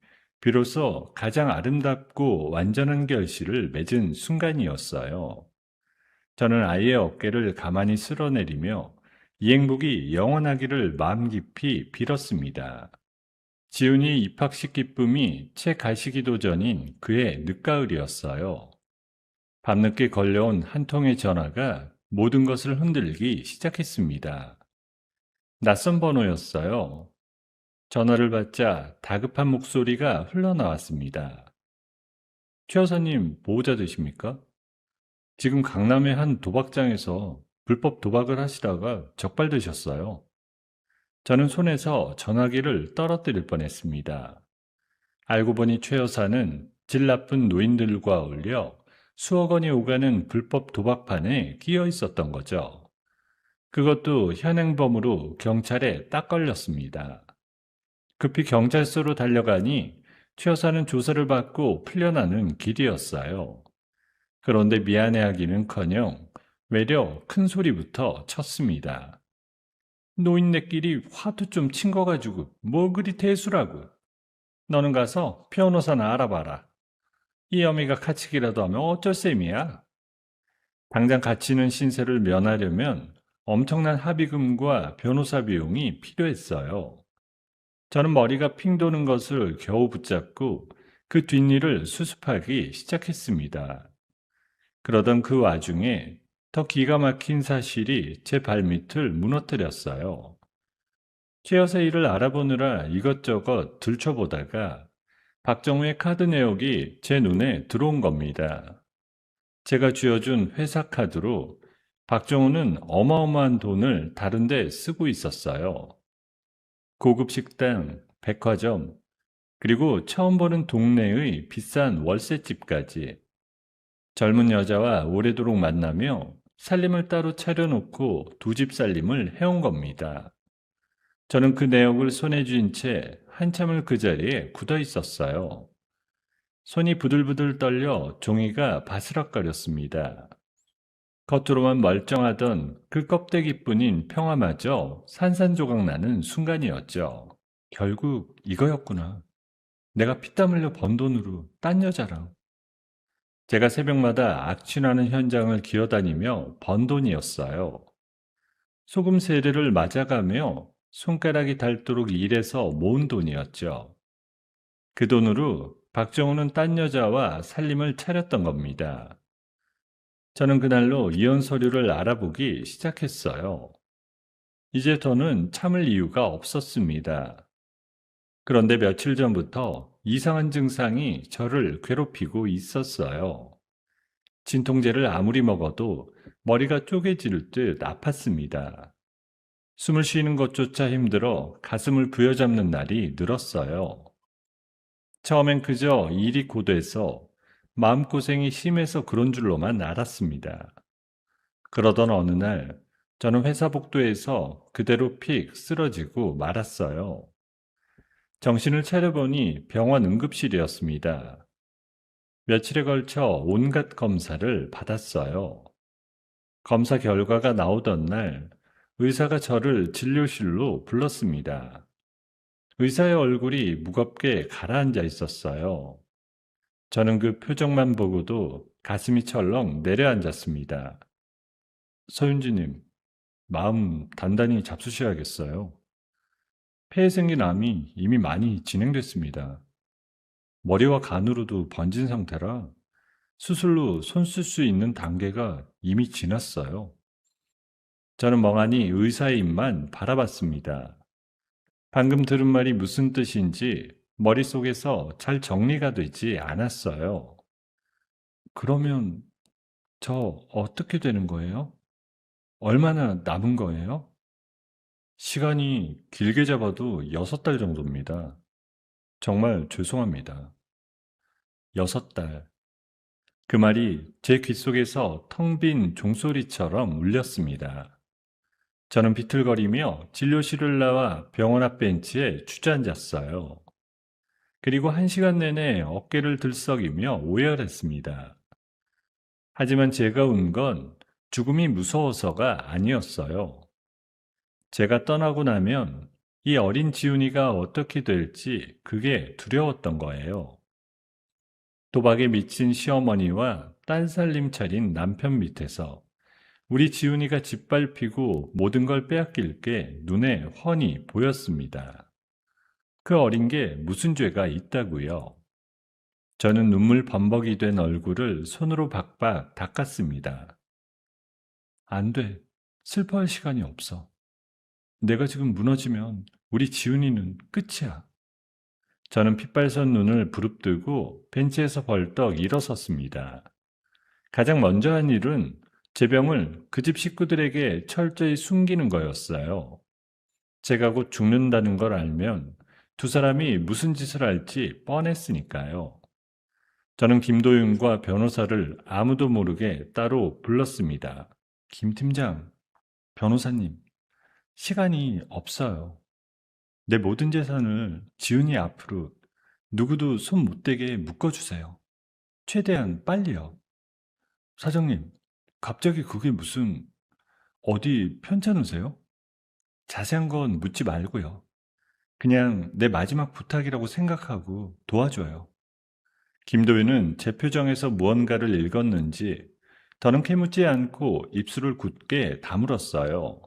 비로소 가장 아름답고 완전한 결실을 맺은 순간이었어요. 저는 아이의 어깨를 가만히 쓸어내리며 이 행복이 영원하기를 마음 깊이 빌었습니다. 지훈이 입학식 기쁨이 채 가시기도 전인 그의 늦가을이었어요. 밤늦게 걸려온 한 통의 전화가 모든 것을 흔들기 시작했습니다. 낯선 번호였어요. 전화를 받자 다급한 목소리가 흘러나왔습니다. 최 여사님 보호자 되십니까? 지금 강남의 한 도박장에서 불법 도박을 하시다가 적발되셨어요. 저는 손에서 전화기를 떨어뜨릴 뻔했습니다. 알고 보니 최 여사는 질 나쁜 노인들과 어울려 수억 원이 오가는 불법 도박판에 끼어 있었던 거죠. 그것도 현행범으로 경찰에 딱 걸렸습니다. 급히 경찰서로 달려가니 최 여사는 조사를 받고 풀려나는 길이었어요. 그런데 미안해하기는커녕 외려 큰 소리부터 쳤습니다. 노인네끼리 화도 좀 친 거 가지고 뭐 그리 대수라고. 너는 가서 변호사나 알아봐라. 이 혐의가 가치기라도 하면 어쩔 셈이야. 당장 갇히는 신세를 면하려면 엄청난 합의금과 변호사 비용이 필요했어요. 저는 머리가 핑 도는 것을 겨우 붙잡고 그 뒷일을 수습하기 시작했습니다. 그러던 그 와중에 더 기가 막힌 사실이 제 발밑을 무너뜨렸어요. 최여사 일을 알아보느라 이것저것 들춰보다가 박정우의 카드 내역이 제 눈에 들어온 겁니다. 제가 쥐어준 회사 카드로 박정우는 어마어마한 돈을 다른 데 쓰고 있었어요. 고급 식당, 백화점, 그리고 처음 보는 동네의 비싼 월세집까지. 젊은 여자와 오래도록 만나며 살림을 따로 차려놓고 두 집 살림을 해온 겁니다. 저는 그 내역을 손에 쥔 채 한참을 그 자리에 굳어 있었어요. 손이 부들부들 떨려 종이가 바스락거렸습니다. 겉으로만 멀쩡하던 그 껍데기뿐인 평화마저 산산조각 나는 순간이었죠. 결국 이거였구나. 내가 피땀 흘려 번 돈으로 딴 여자랑. 제가 새벽마다 악취나는 현장을 기어다니며 번 돈이었어요. 소금 세례를 맞아가며 손가락이 닳도록 일해서 모은 돈이었죠. 그 돈으로 박정우는 딴 여자와 살림을 차렸던 겁니다. 저는 그날로 이혼 서류를 알아보기 시작했어요. 이제 더는 참을 이유가 없었습니다. 그런데 며칠 전부터 이상한 증상이 저를 괴롭히고 있었어요. 진통제를 아무리 먹어도 머리가 쪼개질 듯 아팠습니다. 숨을 쉬는 것조차 힘들어 가슴을 부여잡는 날이 늘었어요. 처음엔 그저 일이 고돼서 마음고생이 심해서 그런 줄로만 알았습니다. 그러던 어느 날 저는 회사 복도에서 그대로 픽 쓰러지고 말았어요. 정신을 차려보니 병원 응급실이었습니다. 며칠에 걸쳐 온갖 검사를 받았어요. 검사 결과가 나오던 날 의사가 저를 진료실로 불렀습니다. 의사의 얼굴이 무겁게 가라앉아 있었어요. 저는 그 표정만 보고도 가슴이 철렁 내려앉았습니다. 서윤지님, 마음 단단히 잡수셔야겠어요. 폐에 생긴 암이 이미 많이 진행됐습니다. 머리와 간으로도 번진 상태라 수술로 손 쓸 수 있는 단계가 이미 지났어요. 저는 멍하니 의사의 입만 바라봤습니다. 방금 들은 말이 무슨 뜻인지 머릿속에서 잘 정리가 되지 않았어요. 그러면 저 어떻게 되는 거예요? 얼마나 남은 거예요? 시간이 길게 잡아도 6달 정도입니다. 정말 죄송합니다. 6달. 그 말이 제 귓속에서 텅 빈 종소리처럼 울렸습니다. 저는 비틀거리며 진료실을 나와 병원 앞 벤치에 주저앉았어요. 그리고 1시간 내내 어깨를 들썩이며 오열했습니다. 하지만 제가 운 건 죽음이 무서워서가 아니었어요. 제가 떠나고 나면 이 어린 지훈이가 어떻게 될지 그게 두려웠던 거예요. 도박에 미친 시어머니와 딴살림 차린 남편 밑에서 우리 지훈이가 짓밟히고 모든 걸 빼앗길 게 눈에 훤히 보였습니다. 그 어린 게 무슨 죄가 있다고요? 저는 눈물 범벅이 된 얼굴을 손으로 박박 닦았습니다. 안 돼. 슬퍼할 시간이 없어. 내가 지금 무너지면 우리 지훈이는 끝이야. 저는 핏발선 눈을 부릅뜨고 벤치에서 벌떡 일어섰습니다. 가장 먼저 한 일은 제 병을 그 집 식구들에게 철저히 숨기는 거였어요. 제가 곧 죽는다는 걸 알면 두 사람이 무슨 짓을 할지 뻔했으니까요. 저는 김도윤과 변호사를 아무도 모르게 따로 불렀습니다. 김 팀장, 변호사님, 시간이 없어요. 내 모든 재산을 지훈이 앞으로 누구도 손 못 대게 묶어주세요. 최대한 빨리요. 사장님, 갑자기 그게 무슨 어디 편찮으세요? 자세한 건 묻지 말고요. 그냥 내 마지막 부탁이라고 생각하고 도와줘요. 김도윤은 제 표정에서 무언가를 읽었는지 더는 캐묻지 않고 입술을 굳게 다물었어요.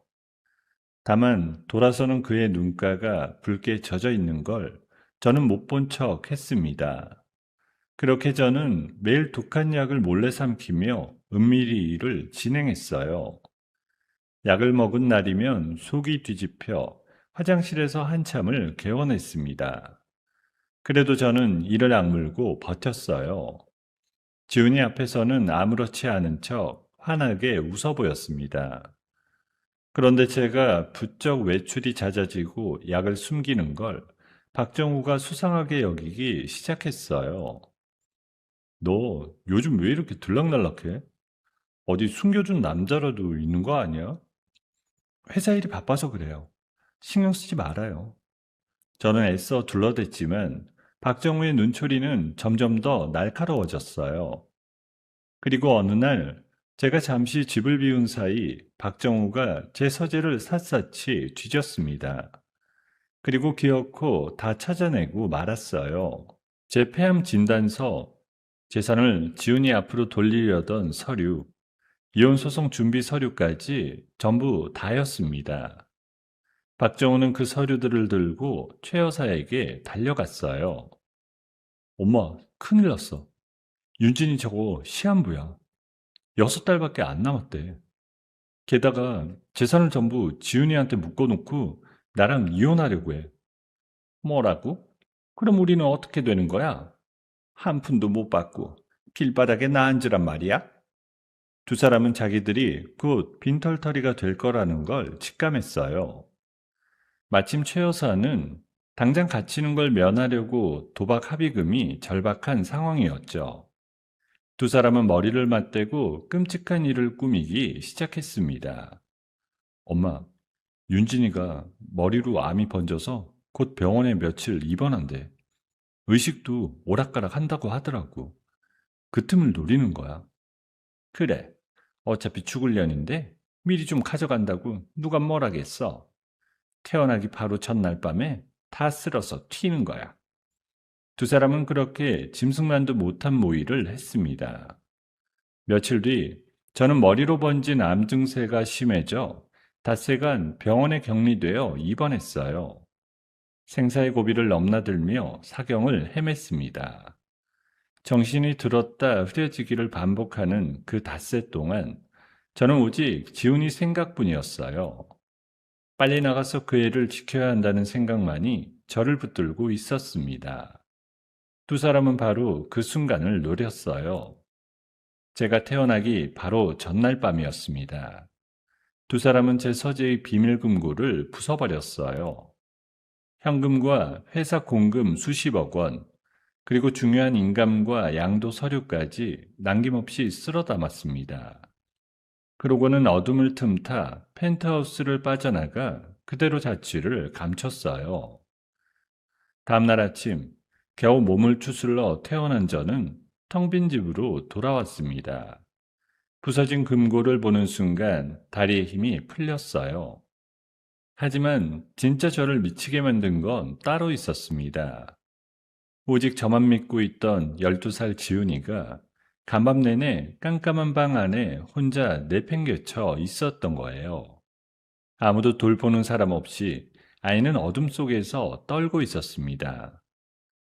다만 돌아서는 그의 눈가가 붉게 젖어 있는 걸 저는 못 본 척 했습니다. 그렇게 저는 매일 독한 약을 몰래 삼키며 은밀히 일을 진행했어요. 약을 먹은 날이면 속이 뒤집혀 화장실에서 한참을 개원했습니다. 그래도 저는 이를 악물고 버텼어요. 지훈이 앞에서는 아무렇지 않은 척 환하게 웃어 보였습니다. 그런데 제가 부쩍 외출이 잦아지고 약을 숨기는 걸 박정우가 수상하게 여기기 시작했어요. 너 요즘 왜 이렇게 들락날락해? 어디 숨겨준 남자라도 있는 거 아니야? 회사 일이 바빠서 그래요. 신경 쓰지 말아요. 저는 애써 둘러댔지만 박정우의 눈초리는 점점 더 날카로워졌어요. 그리고 어느 날 제가 잠시 집을 비운 사이 박정우가 제 서재를 샅샅이 뒤졌습니다. 그리고 기어코 다 찾아내고 말았어요. 제 폐암 진단서, 재산을 지훈이 앞으로 돌리려던 서류, 이혼 소송 준비 서류까지 전부 다였습니다. 박정우는 그 서류들을 들고 최 여사에게 달려갔어요. 엄마, 큰일 났어. 윤진이 저거 시한부야. 6달밖에 안 남았대. 게다가 재산을 전부 지훈이한테 묶어놓고 나랑 이혼하려고 해. 뭐라고? 그럼 우리는 어떻게 되는 거야? 한 푼도 못 받고 길바닥에 나앉으란 말이야? 두 사람은 자기들이 곧 빈털터리가 될 거라는 걸 직감했어요. 마침 최 여사는 당장 갇히는 걸 면하려고 도박 합의금이 절박한 상황이었죠. 두 사람은 머리를 맞대고 끔찍한 일을 꾸미기 시작했습니다. 엄마, 윤진이가 머리로 암이 번져서 곧 병원에 며칠 입원한대. 의식도 오락가락 한다고 하더라고. 그 틈을 노리는 거야. 그래, 어차피 죽을 년인데 미리 좀 가져간다고 누가 뭐라겠어. 태어나기 바로 전날 밤에 다 쓸어서 튀는 거야. 두 사람은 그렇게 짐승만도 못한 모의를 했습니다. 며칠 뒤 저는 머리로 번진 암 증세가 심해져 닷새간 병원에 격리되어 입원했어요. 생사의 고비를 넘나들며 사경을 헤맸습니다. 정신이 들었다 흐려지기를 반복하는 그 닷새 동안 저는 오직 지훈이 생각뿐이었어요. 빨리 나가서 그 애를 지켜야 한다는 생각만이 저를 붙들고 있었습니다. 두 사람은 바로 그 순간을 노렸어요. 제가 태어나기 바로 전날 밤이었습니다. 두 사람은 제 서재의 비밀 금고를 부숴버렸어요. 현금과 회사 공금 수십억 원, 그리고 중요한 인감과 양도 서류까지 남김없이 쓸어 담았습니다. 그러고는 어둠을 틈타 펜트하우스를 빠져나가 그대로 자취를 감췄어요. 다음날 아침, 겨우 몸을 추슬러 태어난 저는 텅 빈 집으로 돌아왔습니다. 부서진 금고를 보는 순간 다리에 힘이 풀렸어요. 하지만 진짜 저를 미치게 만든 건 따로 있었습니다. 오직 저만 믿고 있던 12살 지훈이가 간밤 내내 깜깜한 방 안에 혼자 내팽개쳐 있었던 거예요. 아무도 돌보는 사람 없이 아이는 어둠 속에서 떨고 있었습니다.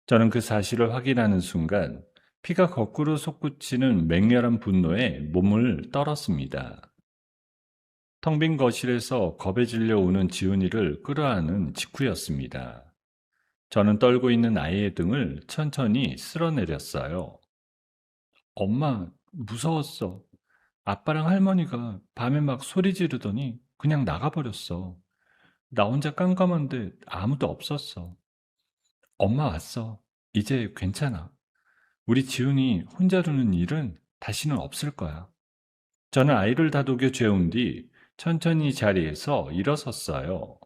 저는 그 사실을 확인하는 순간 피가 거꾸로 솟구치는 맹렬한 분노에 몸을 떨었습니다. 텅 빈 거실에서 겁에 질려오는 지훈이를 끌어안은 직후였습니다. 저는 떨고 있는 아이의 등을 천천히 쓸어내렸어요. 엄마, 무서웠어. 아빠랑 할머니가 밤에 막 소리 지르더니 그냥 나가버렸어. 나 혼자 깜깜한데 아무도 없었어. 엄마 왔어. 이제 괜찮아. 우리 지훈이 혼자 두는 일은 다시는 없을 거야. 저는 아이를 다독여 재운 뒤 천천히 자리에서 일어섰어요.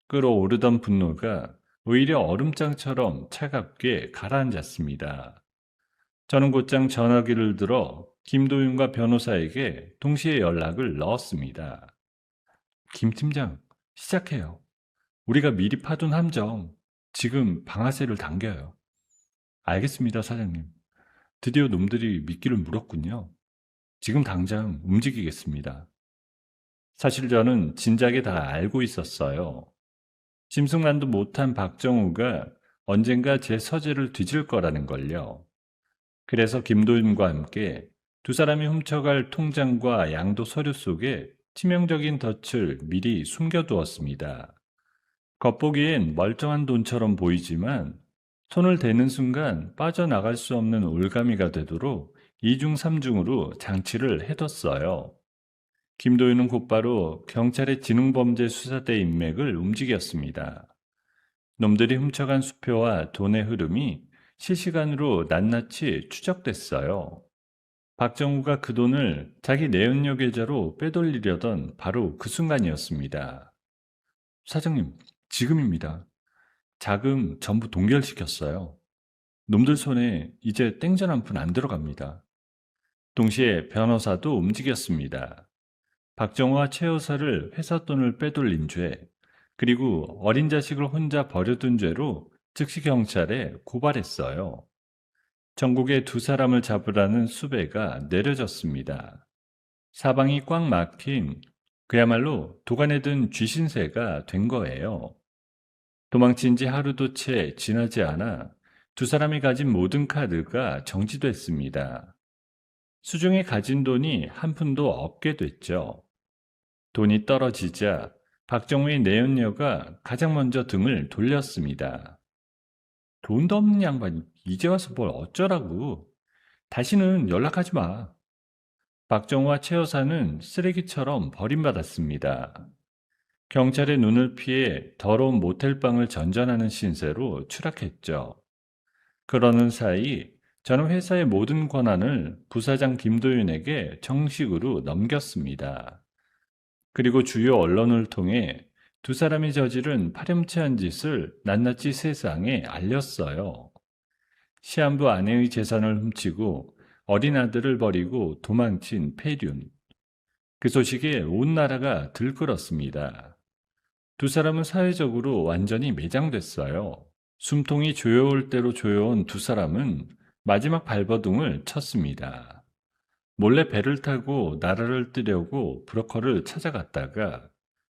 끓어오르던 분노가 오히려 얼음장처럼 차갑게 가라앉았습니다. 저는 곧장 전화기를 들어 김도윤과 변호사에게 동시에 연락을 넣었습니다. 김 팀장, 시작해요. 우리가 미리 파둔 함정, 지금 방아쇠를 당겨요. 알겠습니다, 사장님. 드디어 놈들이 미끼를 물었군요. 지금 당장 움직이겠습니다. 사실 저는 진작에 다 알고 있었어요. 짐승만도 못한 박정우가 언젠가 제 서재를 뒤질 거라는 걸요. 그래서 김도윤과 함께 두 사람이 훔쳐갈 통장과 양도 서류 속에 치명적인 덫을 미리 숨겨두었습니다. 겉보기엔 멀쩡한 돈처럼 보이지만 손을 대는 순간 빠져나갈 수 없는 올가미가 되도록 이중삼중으로 장치를 해뒀어요. 김도윤은 곧바로 경찰의 지능범죄수사대 인맥을 움직였습니다. 놈들이 훔쳐간 수표와 돈의 흐름이 실시간으로 낱낱이 추적됐어요. 박정우가 그 돈을 자기 내연녀 계좌로 빼돌리려던 바로 그 순간이었습니다. 사장님, 지금입니다. 자금 전부 동결시켰어요. 놈들 손에 이제 땡전 한 푼 안 들어갑니다. 동시에 변호사도 움직였습니다. 박정우와 최 여사를 회사 돈을 빼돌린 죄, 그리고 어린 자식을 혼자 버려둔 죄로 즉시 경찰에 고발했어요. 전국에 두 사람을 잡으라는 수배가 내려졌습니다. 사방이 꽉 막힌 그야말로 도간에 든 쥐신세가 된 거예요. 도망친 지 하루도 채 지나지 않아 두 사람이 가진 모든 카드가 정지됐습니다. 수중에 가진 돈이 한 푼도 없게 됐죠. 돈이 떨어지자 박정우의 내연녀가 가장 먼저 등을 돌렸습니다. 돈도 없는 양반이 이제 와서 뭘 어쩌라고. 다시는 연락하지 마. 박정우와 최 여사는 쓰레기처럼 버림받았습니다. 경찰의 눈을 피해 더러운 모텔방을 전전하는 신세로 추락했죠. 그러는 사이 저는 회사의 모든 권한을 부사장 김도윤에게 정식으로 넘겼습니다. 그리고 주요 언론을 통해 두 사람이 저지른 파렴치한 짓을 낱낱이 세상에 알렸어요. 시한부 아내의 재산을 훔치고 어린 아들을 버리고 도망친 폐륜. 그 소식에 온 나라가 들끓었습니다. 두 사람은 사회적으로 완전히 매장됐어요. 숨통이 조여올 대로 조여온 두 사람은 마지막 발버둥을 쳤습니다. 몰래 배를 타고 나라를 뜨려고 브로커를 찾아갔다가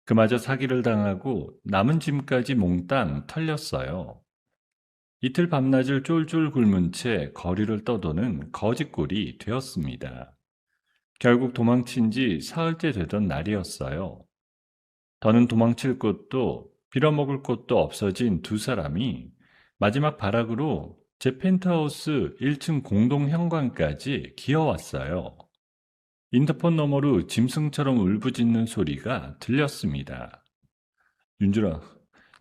그마저 사기를 당하고 남은 짐까지 몽땅 털렸어요. 이틀 밤낮을 쫄쫄 굶은 채 거리를 떠도는 거짓골이 되었습니다. 결국 도망친 지 사흘째 되던 날이었어요. 더는 도망칠 곳도 빌어먹을 곳도 없어진 두 사람이 마지막 발악으로 제 펜트하우스 1층 공동 현관까지 기어왔어요. 인터폰 너머로 짐승처럼 울부짖는 소리가 들렸습니다. 윤주라,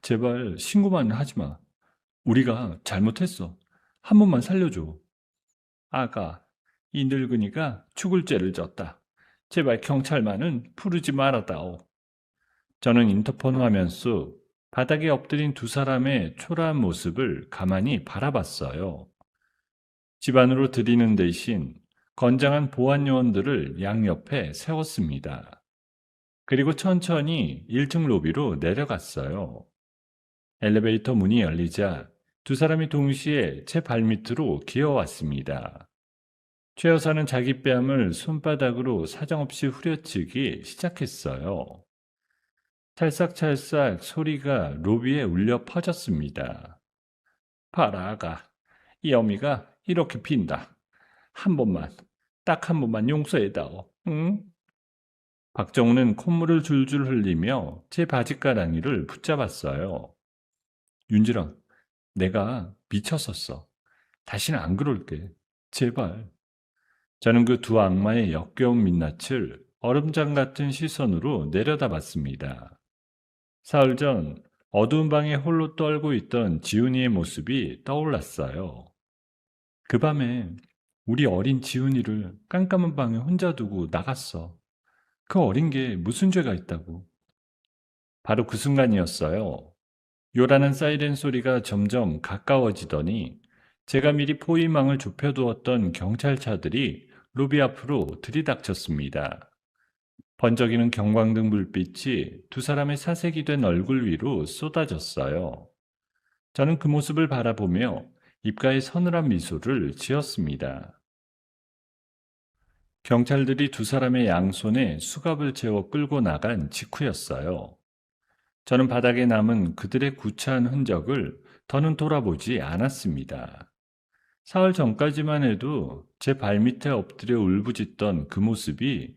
제발 신고만 하지 마. 우리가 잘못했어. 한 번만 살려줘. 아가, 이 늙은이가 죽을 죄를 졌다. 제발 경찰만은 부르지 말아다오. 저는 인터폰 화면 속 바닥에 엎드린 두 사람의 초라한 모습을 가만히 바라봤어요. 집 안으로 들이는 대신 건장한 보안 요원들을 양옆에 세웠습니다. 그리고 천천히 1층 로비로 내려갔어요. 엘리베이터 문이 열리자 두 사람이 동시에 제 발밑으로 기어왔습니다. 최 여사는 자기 뺨을 손바닥으로 사정없이 후려치기 시작했어요. 찰싹찰싹 소리가 로비에 울려 퍼졌습니다. 봐라, 아가. 이 어미가 이렇게 빈다. 한 번만, 딱 한 번만 용서해다오. 응? 박정우는 콧물을 줄줄 흘리며 제 바지가랑이를 붙잡았어요. 윤지랑, 내가 미쳤었어. 다시는 안 그럴게. 제발. 저는 그 두 악마의 역겨운 민낯을 얼음장 같은 시선으로 내려다봤습니다. 사흘 전 어두운 방에 홀로 떨고 있던 지훈이의 모습이 떠올랐어요. 그 밤에 우리 어린 지훈이를 깜깜한 방에 혼자 두고 나갔어. 그 어린 게 무슨 죄가 있다고. 바로 그 순간이었어요. 요란한 사이렌 소리가 점점 가까워지더니 제가 미리 포위망을 좁혀두었던 경찰차들이 로비 앞으로 들이닥쳤습니다. 번쩍이는 경광등 불빛이 두 사람의 사색이 된 얼굴 위로 쏟아졌어요. 저는 그 모습을 바라보며 입가에 서늘한 미소를 지었습니다. 경찰들이 두 사람의 양손에 수갑을 채워 끌고 나간 직후였어요. 저는 바닥에 남은 그들의 구차한 흔적을 더는 돌아보지 않았습니다. 사흘 전까지만 해도 제 발밑에 엎드려 울부짖던 그 모습이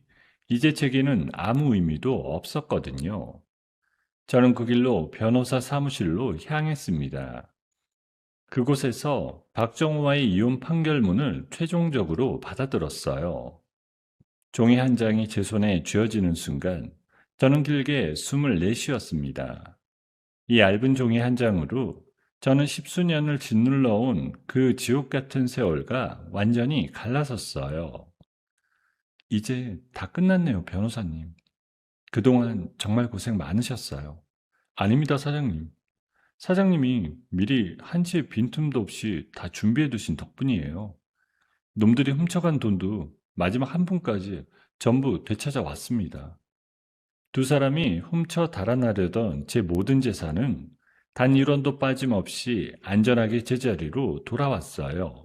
이제 제게는 아무 의미도 없었거든요. 저는 그 길로 변호사 사무실로 향했습니다. 그곳에서 박정우와의 이혼 판결문을 최종적으로 받아들었어요. 종이 한 장이 제 손에 쥐어지는 순간 저는 길게 숨을 내쉬었습니다. 이 얇은 종이 한 장으로 저는 십수년을 짓눌러온 그 지옥 같은 세월과 완전히 갈라섰어요. 이제 다 끝났네요, 변호사님. 그동안 정말 고생 많으셨어요. 아닙니다, 사장님. 사장님이 미리 한치의 빈틈도 없이 다 준비해 두신 덕분이에요. 놈들이 훔쳐간 돈도 마지막 한 푼까지 전부 되찾아 왔습니다. 두 사람이 훔쳐 달아나려던 제 모든 재산은 단 1원도 빠짐없이 안전하게 제자리로 돌아왔어요.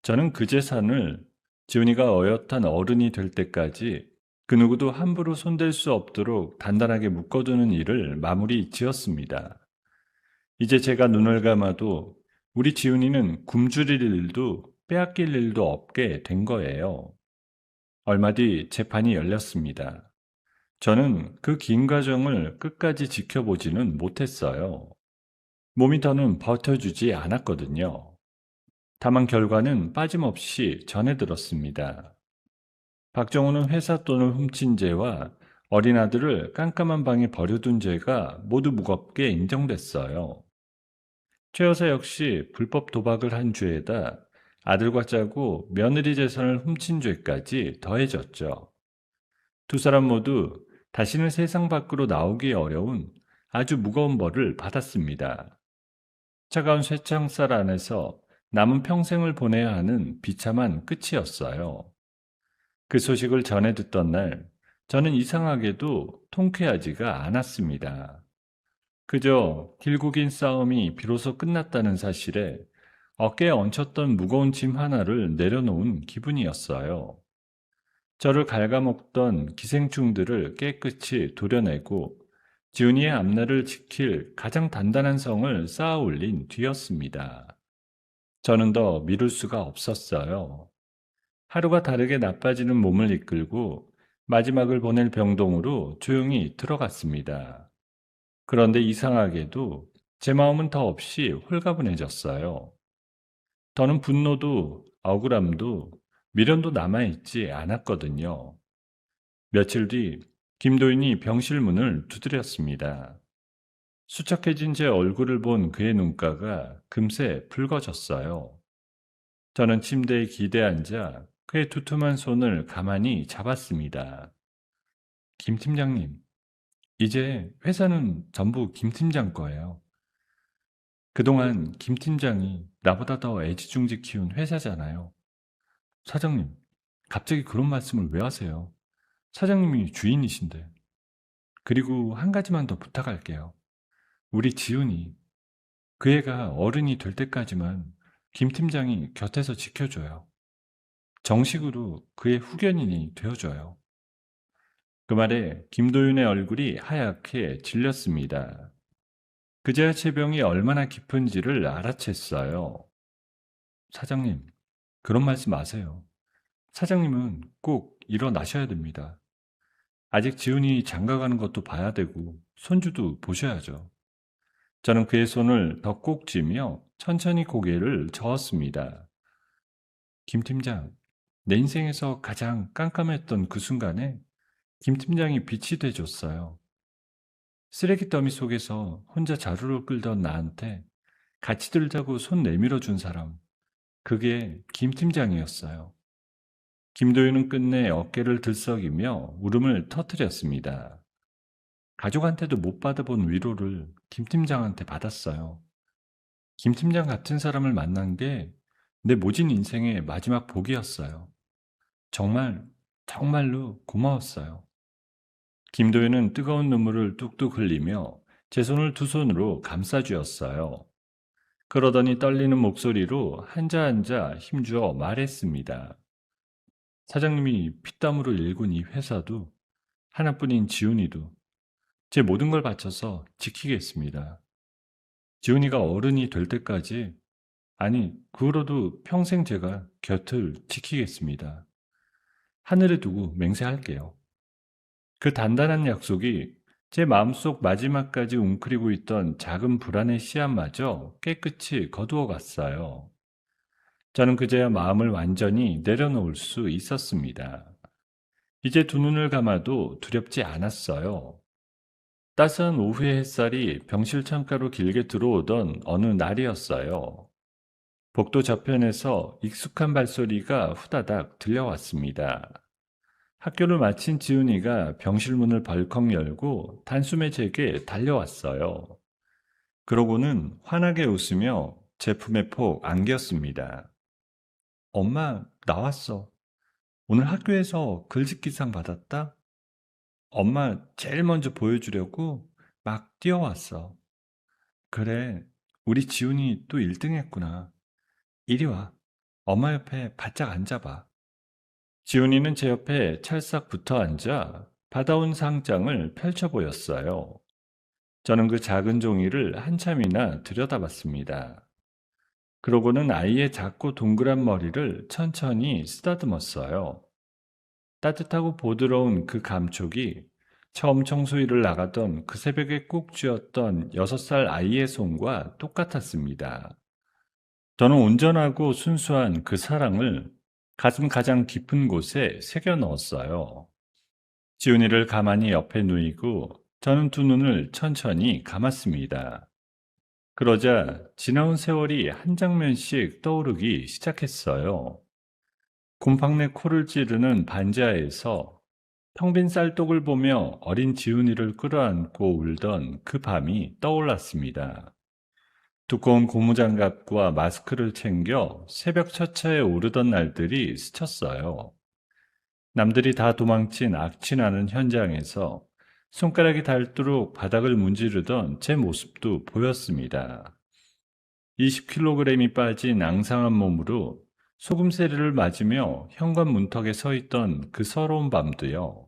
저는 그 재산을 지훈이가 어엿한 어른이 될 때까지 그 누구도 함부로 손댈 수 없도록 단단하게 묶어두는 일을 마무리 지었습니다. 이제 제가 눈을 감아도 우리 지훈이는 굶주릴 일도 빼앗길 일도 없게 된 거예요. 얼마 뒤 재판이 열렸습니다. 저는 그 긴 과정을 끝까지 지켜보지는 못했어요. 몸이 더는 버텨주지 않았거든요. 다만 결과는 빠짐없이 전해들었습니다. 박정우는 회사 돈을 훔친 죄와 어린 아들을 깜깜한 방에 버려둔 죄가 모두 무겁게 인정됐어요. 최 여사 역시 불법 도박을 한 죄에다 아들과 짜고 며느리 재산을 훔친 죄까지 더해졌죠. 두 사람 모두 다시는 세상 밖으로 나오기 어려운 아주 무거운 벌을 받았습니다. 차가운 쇠창살 안에서 남은 평생을 보내야 하는 비참한 끝이었어요. 그 소식을 전해 듣던 날, 저는 이상하게도 통쾌하지가 않았습니다. 그저 길고 긴 싸움이 비로소 끝났다는 사실에 어깨에 얹혔던 무거운 짐 하나를 내려놓은 기분이었어요. 저를 갉아먹던 기생충들을 깨끗이 도려내고 지훈이의 앞날을 지킬 가장 단단한 성을 쌓아 올린 뒤였습니다. 저는 더 미룰 수가 없었어요. 하루가 다르게 나빠지는 몸을 이끌고 마지막을 보낼 병동으로 조용히 들어갔습니다. 그런데 이상하게도 제 마음은 더없이 홀가분해졌어요. 더는 분노도 억울함도 미련도 남아있지 않았거든요. 며칠 뒤 김도인이 병실 문을 두드렸습니다. 수척해진 제 얼굴을 본 그의 눈가가 금세 붉어졌어요. 저는 침대에 기대 앉아 그의 두툼한 손을 가만히 잡았습니다. 김 팀장님, 이제 회사는 전부 김 팀장 거예요. 그동안 김 팀장이 나보다 더 애지중지 키운 회사잖아요. 사장님, 갑자기 그런 말씀을 왜 하세요? 사장님이 주인이신데. 그리고 한 가지만 더 부탁할게요. 우리 지훈이, 그 애가 어른이 될 때까지만 김 팀장이 곁에서 지켜줘요. 정식으로 그의 후견인이 되어줘요. 그 말에 김도윤의 얼굴이 하얗게 질렸습니다. 그제야 제 병이 얼마나 깊은지를 알아챘어요. 사장님, 그런 말씀 마세요. 사장님은 꼭 일어나셔야 됩니다. 아직 지훈이 장가가는 것도 봐야 되고 손주도 보셔야죠. 저는 그의 손을 더 꼭 쥐며 천천히 고개를 저었습니다. 김 팀장, 내 인생에서 가장 깜깜했던 그 순간에 김 팀장이 빛이 돼줬어요. 쓰레기 더미 속에서 혼자 자루를 끌던 나한테 같이 들자고 손 내밀어 준 사람, 그게 김 팀장이었어요. 김도윤은 끝내 어깨를 들썩이며 울음을 터뜨렸습니다. 가족한테도 못 받아본 위로를 김 팀장한테 받았어요. 김 팀장 같은 사람을 만난 게 내 모진 인생의 마지막 복이었어요. 정말, 정말로 고마웠어요. 김도윤은 뜨거운 눈물을 뚝뚝 흘리며 제 손을 두 손으로 감싸주었어요. 그러더니 떨리는 목소리로 한자 한자 힘주어 말했습니다. 사장님이 피땀으로 일군 이 회사도 하나뿐인 지훈이도 제 모든 걸 바쳐서 지키겠습니다. 지훈이가 어른이 될 때까지, 아니, 그 후로도 평생 제가 곁을 지키겠습니다. 하늘에 두고 맹세할게요. 그 단단한 약속이 제 마음속 마지막까지 웅크리고 있던 작은 불안의 씨앗마저 깨끗이 거두어 갔어요. 저는 그제야 마음을 완전히 내려놓을 수 있었습니다. 이제 두 눈을 감아도 두렵지 않았어요. 따스한 오후의 햇살이 병실 창가로 길게 들어오던 어느 날이었어요. 복도 저편에서 익숙한 발소리가 후다닥 들려왔습니다. 학교를 마친 지훈이가 병실 문을 벌컥 열고 단숨에 제게 달려왔어요. 그러고는 환하게 웃으며 제품에 폭 안겼습니다. 엄마, 나왔어. 오늘 학교에서 글짓기상 받았다? 엄마 제일 먼저 보여주려고 막 뛰어왔어. 그래, 우리 지훈이 또 1등 했구나. 이리 와. 엄마 옆에 바짝 앉아봐. 지훈이는 제 옆에 찰싹 붙어 앉아 받아온 상장을 펼쳐 보였어요. 저는 그 작은 종이를 한참이나 들여다봤습니다. 그러고는 아이의 작고 동그란 머리를 천천히 쓰다듬었어요. 따뜻하고 보드러운 그 감촉이 처음 청소일을 나가던 그 새벽에 꼭 쥐었던 6살 아이의 손과 똑같았습니다. 저는 온전하고 순수한 그 사랑을 가슴 가장 깊은 곳에 새겨 넣었어요. 지훈이를 가만히 옆에 누이고 저는 두 눈을 천천히 감았습니다. 그러자 지나온 세월이 한 장면씩 떠오르기 시작했어요. 곰팡내 코를 찌르는 반지하에서 텅 빈 쌀독을 보며 어린 지훈이를 끌어안고 울던 그 밤이 떠올랐습니다. 두꺼운 고무장갑과 마스크를 챙겨 새벽 첫차에 오르던 날들이 스쳤어요. 남들이 다 도망친 악취나는 현장에서 손가락이 닳도록 바닥을 문지르던 제 모습도 보였습니다. 20kg이 빠진 앙상한 몸으로 소금세례를 맞으며 현관 문턱에 서 있던 그 서러운 밤도요.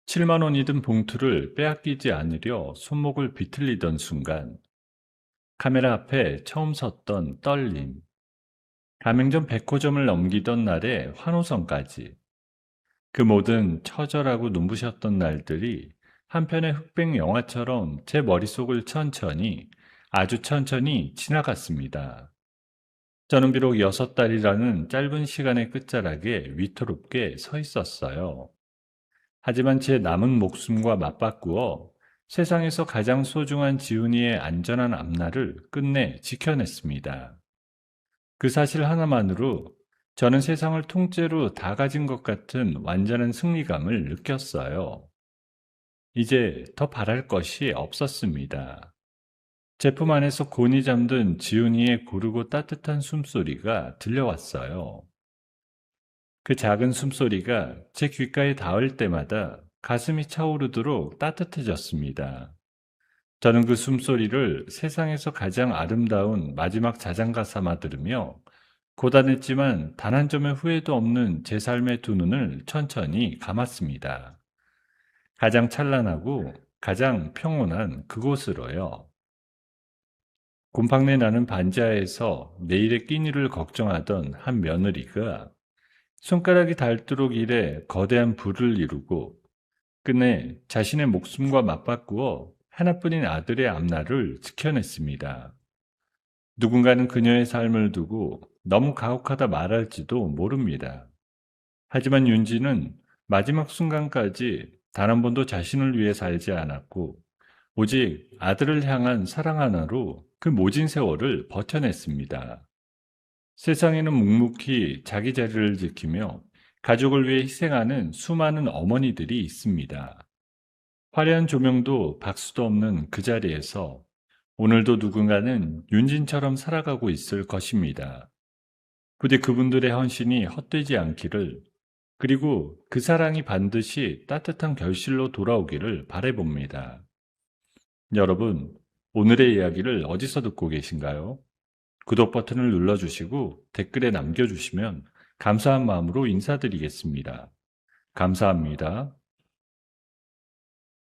7만 원이 든 봉투를 빼앗기지 않으려 손목을 비틀리던 순간, 카메라 앞에 처음 섰던 떨림, 가맹점 100호점을 넘기던 날의 환호성까지, 그 모든 처절하고 눈부셨던 날들이 한편의 흑백 영화처럼 제 머릿속을 천천히, 아주 천천히 지나갔습니다. 저는 비록 6달이라는 짧은 시간의 끝자락에 위태롭게 서 있었어요. 하지만 제 남은 목숨과 맞바꾸어 세상에서 가장 소중한 지훈이의 안전한 앞날을 끝내 지켜냈습니다. 그 사실 하나만으로 저는 세상을 통째로 다 가진 것 같은 완전한 승리감을 느꼈어요. 이제 더 바랄 것이 없었습니다. 제품 안에서 곤히 잠든 지훈이의 고르고 따뜻한 숨소리가 들려왔어요. 그 작은 숨소리가 제 귓가에 닿을 때마다 가슴이 차오르도록 따뜻해졌습니다. 저는 그 숨소리를 세상에서 가장 아름다운 마지막 자장가 삼아 들으며 고단했지만 단 한 점의 후회도 없는 제 삶의 두 눈을 천천히 감았습니다. 가장 찬란하고 가장 평온한 그곳으로요. 곰팡내 나는 반지하에서 내일의 끼니를 걱정하던 한 며느리가 손가락이 닳도록 일해 거대한 부를 이루고 끝내 자신의 목숨과 맞바꾸어 하나뿐인 아들의 앞날을 지켜냈습니다. 누군가는 그녀의 삶을 두고 너무 가혹하다 말할지도 모릅니다. 하지만 윤지는 마지막 순간까지 단 한 번도 자신을 위해 살지 않았고 오직 아들을 향한 사랑 하나로 그 모진 세월을 버텨냈습니다. 세상에는 묵묵히 자기 자리를 지키며 가족을 위해 희생하는 수많은 어머니들이 있습니다. 화려한 조명도 박수도 없는 그 자리에서 오늘도 누군가는 윤진처럼 살아가고 있을 것입니다. 부디 그분들의 헌신이 헛되지 않기를 그리고 그 사랑이 반드시 따뜻한 결실로 돌아오기를 바라봅니다. 여러분, 오늘의 이야기를 어디서 듣고 계신가요? 구독 버튼을 눌러주시고 댓글에 남겨주시면 감사한 마음으로 인사드리겠습니다. 감사합니다.